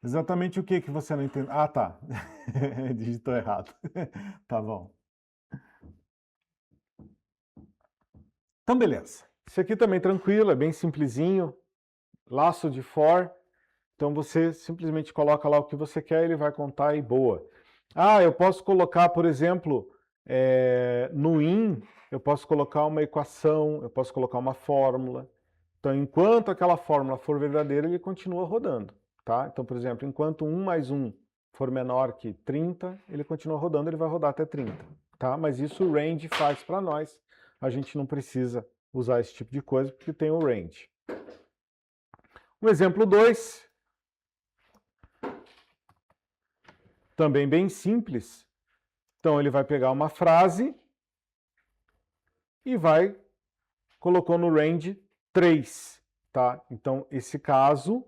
Exatamente o que você não entendeu? Ah, tá. Digitou errado. Tá bom. Então, beleza. Isso aqui também tranquilo, é bem simplesinho. Laço de for. Então, você simplesmente coloca lá o que você quer, ele vai contar e boa. Eu posso colocar, por exemplo, no in, eu posso colocar uma equação, eu posso colocar uma fórmula. Então, enquanto aquela fórmula for verdadeira, ele continua rodando. Tá? Então, por exemplo, enquanto 1 mais 1 for menor que 30, ele continua rodando, ele vai rodar até 30. Tá? Mas isso o range faz para nós. A gente não precisa usar esse tipo de coisa, porque tem o range. O exemplo 2, também bem simples. Então, ele vai pegar uma frase e colocou no range 3. Tá? Então, esse caso,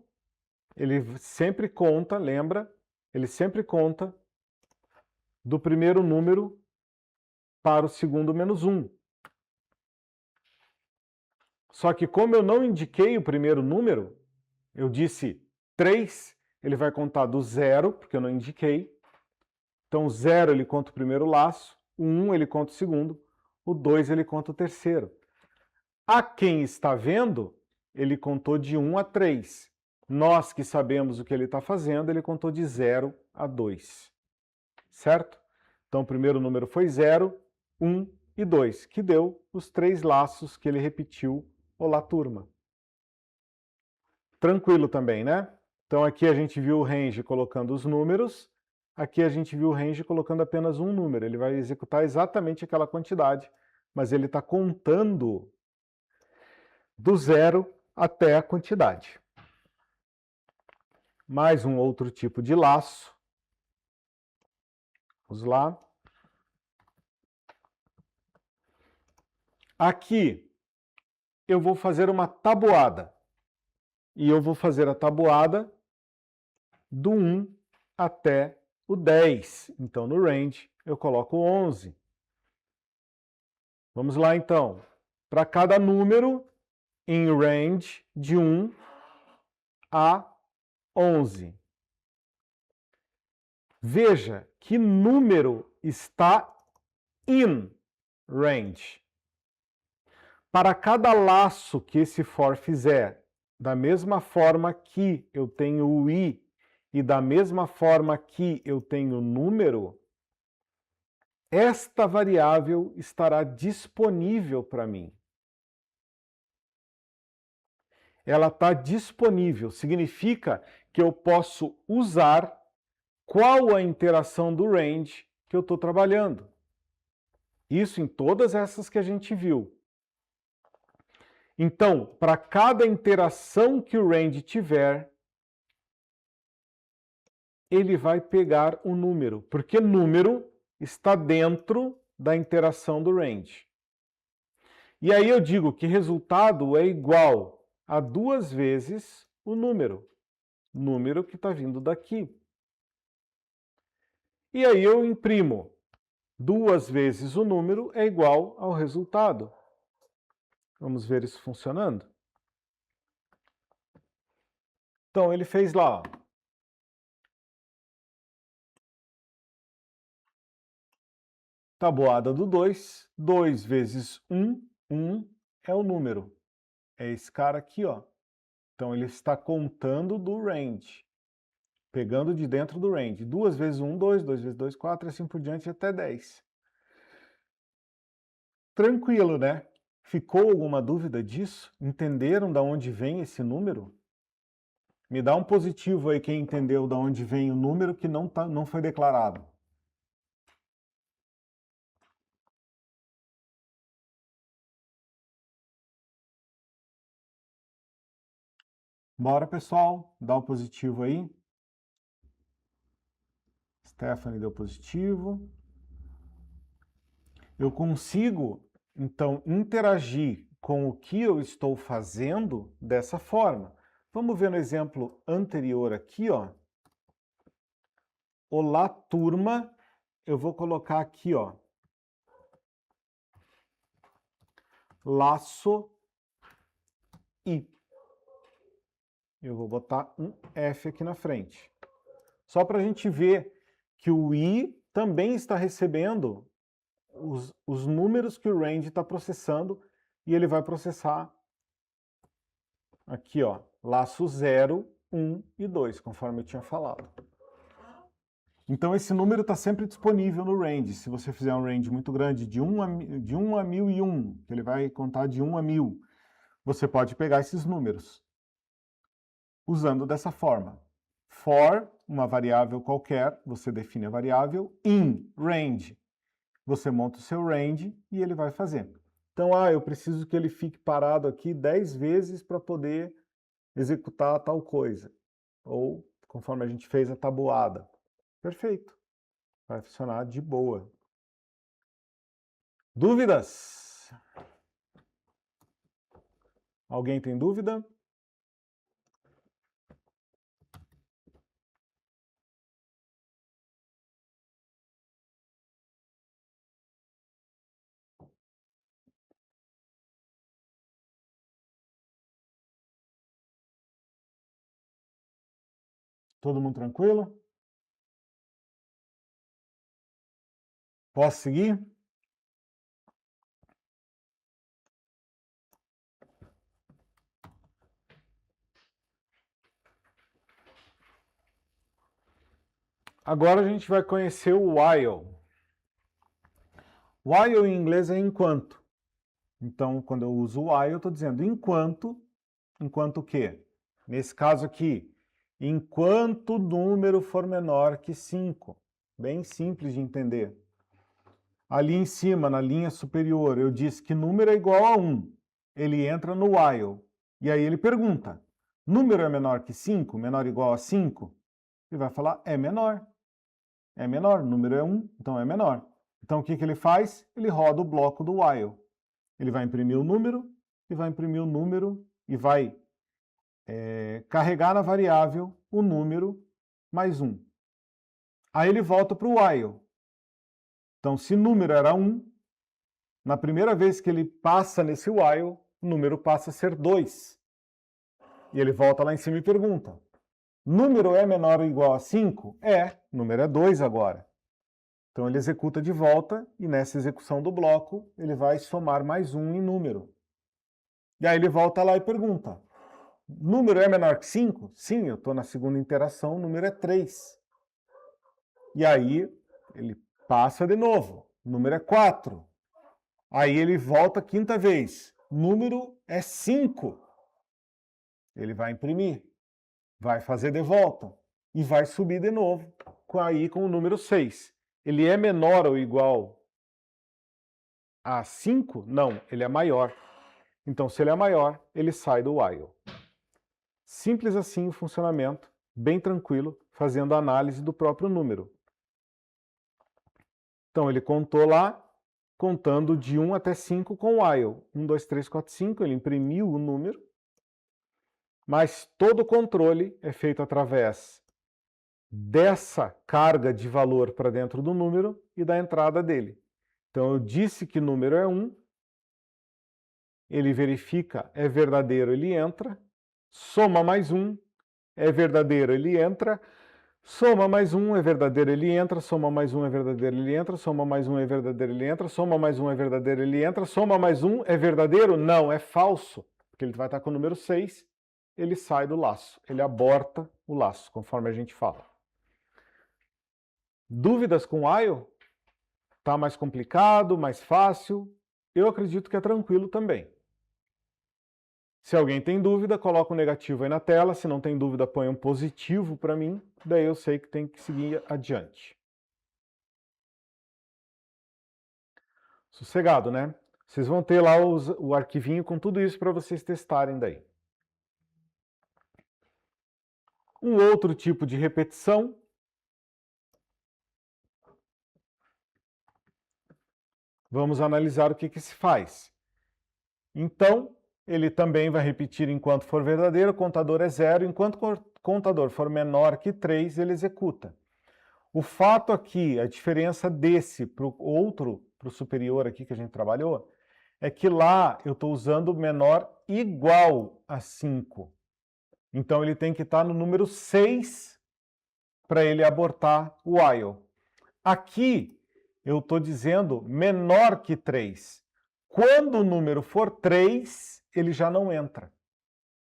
ele sempre conta, lembra? Ele sempre conta do primeiro número para o segundo menos 1. Só que como eu não indiquei o primeiro número, eu disse 3, ele vai contar do 0, porque eu não indiquei. Então, o 0 ele conta o primeiro laço, o 1 ele conta o segundo, o 2 ele conta o terceiro. A quem está vendo, ele contou de 1 a 3. Nós que sabemos o que ele está fazendo, ele contou de 0 a 2. Certo? Então, o primeiro número foi 0, 1 e 2, que deu os 3 laços que ele repetiu. Olá, turma. Tranquilo também, né? Então, aqui a gente viu o range colocando os números, aqui a gente viu o range colocando apenas um número. Ele vai executar exatamente aquela quantidade, mas ele está contando do 0 até a quantidade. Mais um outro tipo de laço. Vamos lá. Aqui eu vou fazer uma tabuada. E eu vou fazer a tabuada do 1 até o 10. Então, no range, eu coloco 11. Vamos lá, então. Para cada número, em range de 1 a 11. Veja que número está in range. Para cada laço que esse for fizer, da mesma forma que eu tenho o i e da mesma forma que eu tenho o número, esta variável estará disponível para mim. Ela está disponível, significa que eu posso usar qual a interação do range que eu estou trabalhando. Isso em todas essas que a gente viu. Então, para cada interação que o range tiver, ele vai pegar o número, porque número está dentro da interação do range. E aí eu digo que resultado é igual a 2 vezes o número que está vindo daqui. E aí eu imprimo 2 vezes o número é igual ao resultado. Vamos ver isso funcionando? Então, ele fez lá, ó. Tabuada do 2, 2 vezes 1, 1 é o número. É esse cara aqui, ó. Então, ele está contando do range, pegando de dentro do range. 2 vezes 1, 2, 2 vezes 2, 4, assim por diante, até 10. Tranquilo, né? Ficou alguma dúvida disso? Entenderam de onde vem esse número? Me dá um positivo aí quem entendeu de onde vem o número que não foi declarado. Bora, pessoal, dá o positivo aí. Stephanie deu positivo. Eu consigo, então, interagir com o que eu estou fazendo dessa forma. Vamos ver no exemplo anterior aqui, ó. Olá, turma. Eu vou colocar aqui, ó. Laço I. Eu vou botar um F aqui na frente. Só para a gente ver que o I também está recebendo os números que o range está processando e ele vai processar aqui, ó, laço 0, 1 e 2, conforme eu tinha falado. Então esse número está sempre disponível no range. Se você fizer um range muito grande de 1 a 1001, que ele vai contar de 1 a 1000, você pode pegar esses números usando dessa forma. For, uma variável qualquer, você define a variável. In, range, você monta o seu range e ele vai fazer. Então, eu preciso que ele fique parado aqui 10 vezes para poder executar tal coisa. Ou, conforme a gente fez a tabuada. Perfeito. Vai funcionar de boa. Dúvidas? Alguém tem dúvida? Todo mundo tranquilo? Posso seguir? Agora a gente vai conhecer o while. While em inglês é enquanto. Então, quando eu uso while, eu estou dizendo enquanto o quê? Nesse caso aqui, enquanto o número for menor que 5. Bem simples de entender. Ali em cima, na linha superior, eu disse que número é igual a 1. Ele entra no while. E aí ele pergunta, número é menor que 5? Menor ou igual a 5? Ele vai falar, é menor. É menor, número é 1, então é menor. Então o que ele faz? Ele roda o bloco do while. Ele vai imprimir o número, e vai imprimir o número, e vai carregar na variável o número mais 1. Aí ele volta para o while. Então, se número era 1, na primeira vez que ele passa nesse while, o número passa a ser 2. E ele volta lá em cima e pergunta: número é menor ou igual a 5? É, número é 2 agora. Então ele executa de volta, e nessa execução do bloco, ele vai somar mais 1 em número. E aí ele volta lá e pergunta: número é menor que 5? Sim, eu estou na segunda interação, o número é 3. E aí ele passa de novo, o número é 4. Aí ele volta a quinta vez, número é 5. Ele vai imprimir, vai fazer de volta e vai subir de novo, aí com o número 6. Ele é menor ou igual a 5? Não, ele é maior. Então, se ele é maior, ele sai do while. Simples assim o funcionamento, bem tranquilo, fazendo a análise do próprio número. Então, ele contou lá, contando de 1 até 5 com o while. 1, 2, 3, 4, 5, ele imprimiu o número, mas todo o controle é feito através dessa carga de valor para dentro do número e da entrada dele. Então, eu disse que número é 1, ele verifica, é verdadeiro, ele entra, soma mais 1, é verdadeiro, ele entra, soma mais 1, é verdadeiro, ele entra, soma mais 1, é verdadeiro, ele entra, soma mais 1, é verdadeiro, ele entra, soma mais 1, é verdadeiro, ele entra, soma mais 1, é verdadeiro? Não, é falso, porque ele vai estar com o número 6, ele sai do laço, ele aborta o laço, conforme a gente fala. Dúvidas com while? Está mais complicado, mais fácil? Eu acredito que é tranquilo também. Se alguém tem dúvida, coloca um negativo aí na tela. Se não tem dúvida, põe um positivo para mim. Daí eu sei que tem que seguir adiante. Sossegado, né? Vocês vão ter lá o arquivinho com tudo isso para vocês testarem daí. Um outro tipo de repetição. Vamos analisar o que se faz. Então, ele também vai repetir enquanto for verdadeiro, o contador é 0, enquanto o contador for menor que 3, ele executa. O fato aqui, a diferença desse para o outro, para o superior aqui que a gente trabalhou, é que lá eu estou usando menor igual a 5. Então ele tem que estar no número 6 para ele abortar o while. Aqui eu estou dizendo menor que 3. Quando o número for 3, ele já não entra.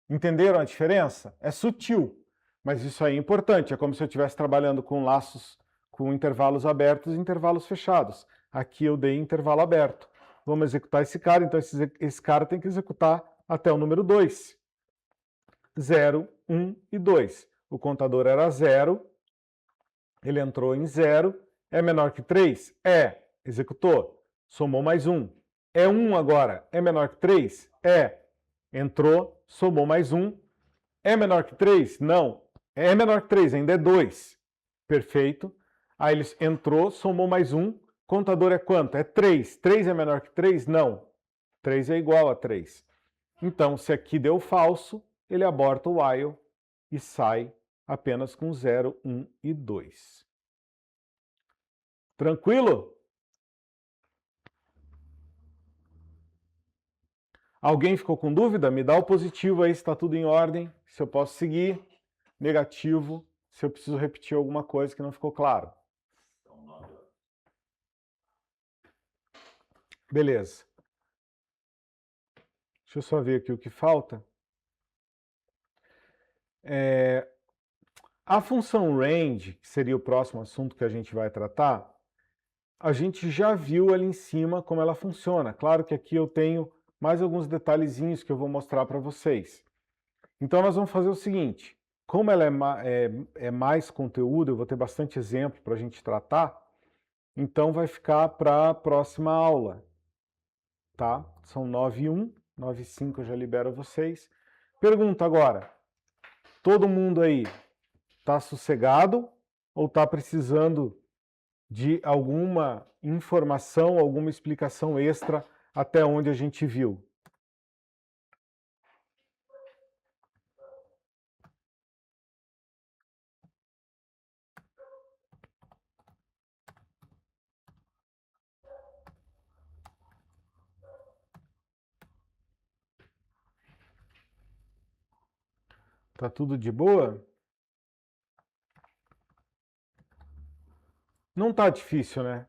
Entenderam a diferença? É sutil, mas isso aí é importante. É como se eu estivesse trabalhando com laços com intervalos abertos e intervalos fechados. Aqui eu dei intervalo aberto. Vamos executar esse cara, então esse cara tem que executar até o número 2. 0, 1 e 2. O contador era 0, ele entrou em 0. É menor que 3? É. Executou. Somou mais 1. É 1 agora. É menor que 3? É. Entrou, somou mais 1. É menor que 3? Não. É menor que 3, ainda é 2. Perfeito. Aí ele entrou, somou mais 1. Contador é quanto? É 3. 3 é menor que 3? Não. 3 é igual a 3. Então, se aqui deu falso, ele aborta o while e sai apenas com 0, 1 e 2. Tranquilo? Alguém ficou com dúvida? Me dá o positivo aí se está tudo em ordem, se eu posso seguir. Negativo, se eu preciso repetir alguma coisa que não ficou claro. Beleza. Deixa eu só ver aqui o que falta. A função range, que seria o próximo assunto que a gente vai tratar, a gente já viu ali em cima como ela funciona. Claro que aqui eu tenho mais alguns detalhezinhos que eu vou mostrar para vocês. Então nós vamos fazer o seguinte, como ela é mais conteúdo, eu vou ter bastante exemplo para a gente tratar, então vai ficar para a próxima aula, tá? São 9h01, 9h05 eu já libero vocês. Pergunta agora, todo mundo aí está sossegado ou está precisando de alguma informação, alguma explicação extra até onde a gente viu? Tá tudo de boa? Não tá difícil, né?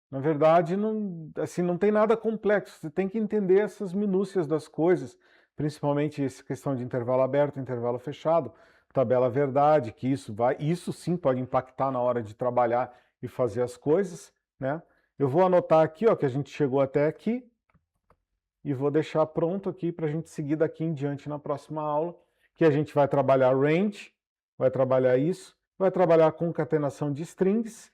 Na verdade, não, assim, não tem nada complexo. Você tem que entender essas minúcias das coisas, principalmente essa questão de intervalo aberto, intervalo fechado, tabela verdade, que isso sim pode impactar na hora de trabalhar e fazer as coisas, né? Eu vou anotar aqui, ó, que a gente chegou até aqui e vou deixar pronto aqui para a gente seguir daqui em diante na próxima aula, que a gente vai trabalhar range, vai trabalhar isso, vai trabalhar concatenação de strings,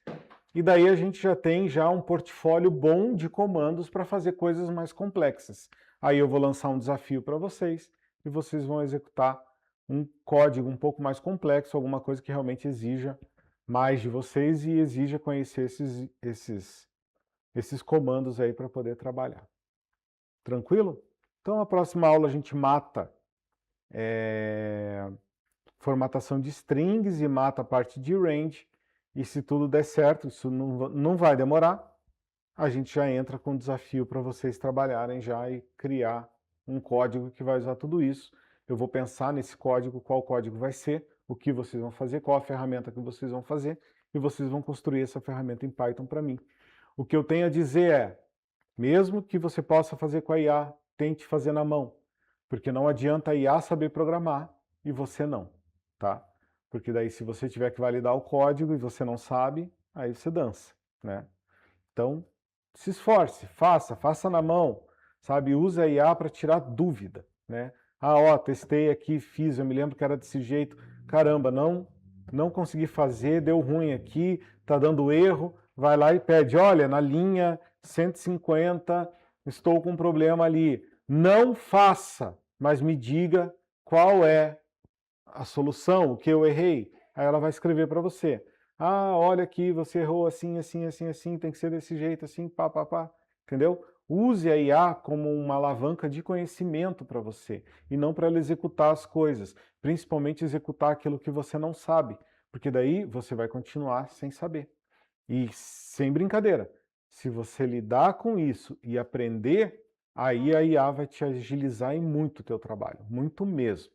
e daí a gente já tem um portfólio bom de comandos para fazer coisas mais complexas. Aí eu vou lançar um desafio para vocês e vocês vão executar um código um pouco mais complexo, alguma coisa que realmente exija mais de vocês e exija conhecer esses comandos aí para poder trabalhar. Tranquilo? Então, na próxima aula a gente mata formatação de strings e mata a parte de range. E se tudo der certo, isso não vai demorar, a gente já entra com um desafio para vocês trabalharem já e criar um código que vai usar tudo isso. Eu vou pensar nesse código, qual código vai ser, o que vocês vão fazer, qual a ferramenta que vocês vão fazer, e vocês vão construir essa ferramenta em Python para mim. O que eu tenho a dizer é, mesmo que você possa fazer com a IA, tente fazer na mão, porque não adianta a IA saber programar e você não, tá? Porque daí se você tiver que validar o código e você não sabe, aí você dança, né? Então, se esforce, faça na mão, sabe? Use a IA para tirar dúvida, né? Ah, ó, testei aqui, fiz, eu me lembro que era desse jeito, caramba, não consegui fazer, deu ruim aqui, tá dando erro, vai lá e pede, olha, na linha 150, estou com um problema ali. Não faça, mas me diga qual é a solução, o que eu errei. Aí ela vai escrever para você. Ah, olha aqui, você errou assim, assim, assim, assim, tem que ser desse jeito, assim, pá, pá, pá. Entendeu? Use a IA como uma alavanca de conhecimento para você e não para ela executar as coisas, principalmente executar aquilo que você não sabe, porque daí você vai continuar sem saber. E sem brincadeira, se você lidar com isso e aprender, aí a IA vai te agilizar em muito o teu trabalho, muito mesmo.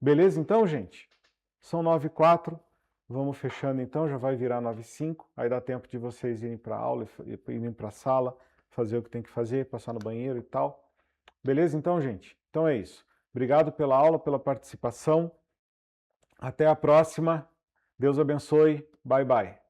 Beleza então, gente? São 9h04, vamos fechando então, já vai virar 9h05, aí dá tempo de vocês irem para a aula, irem para a sala, fazer o que tem que fazer, passar no banheiro e tal. Beleza então, gente? Então é isso. Obrigado pela aula, pela participação. Até a próxima. Deus abençoe. Bye, bye.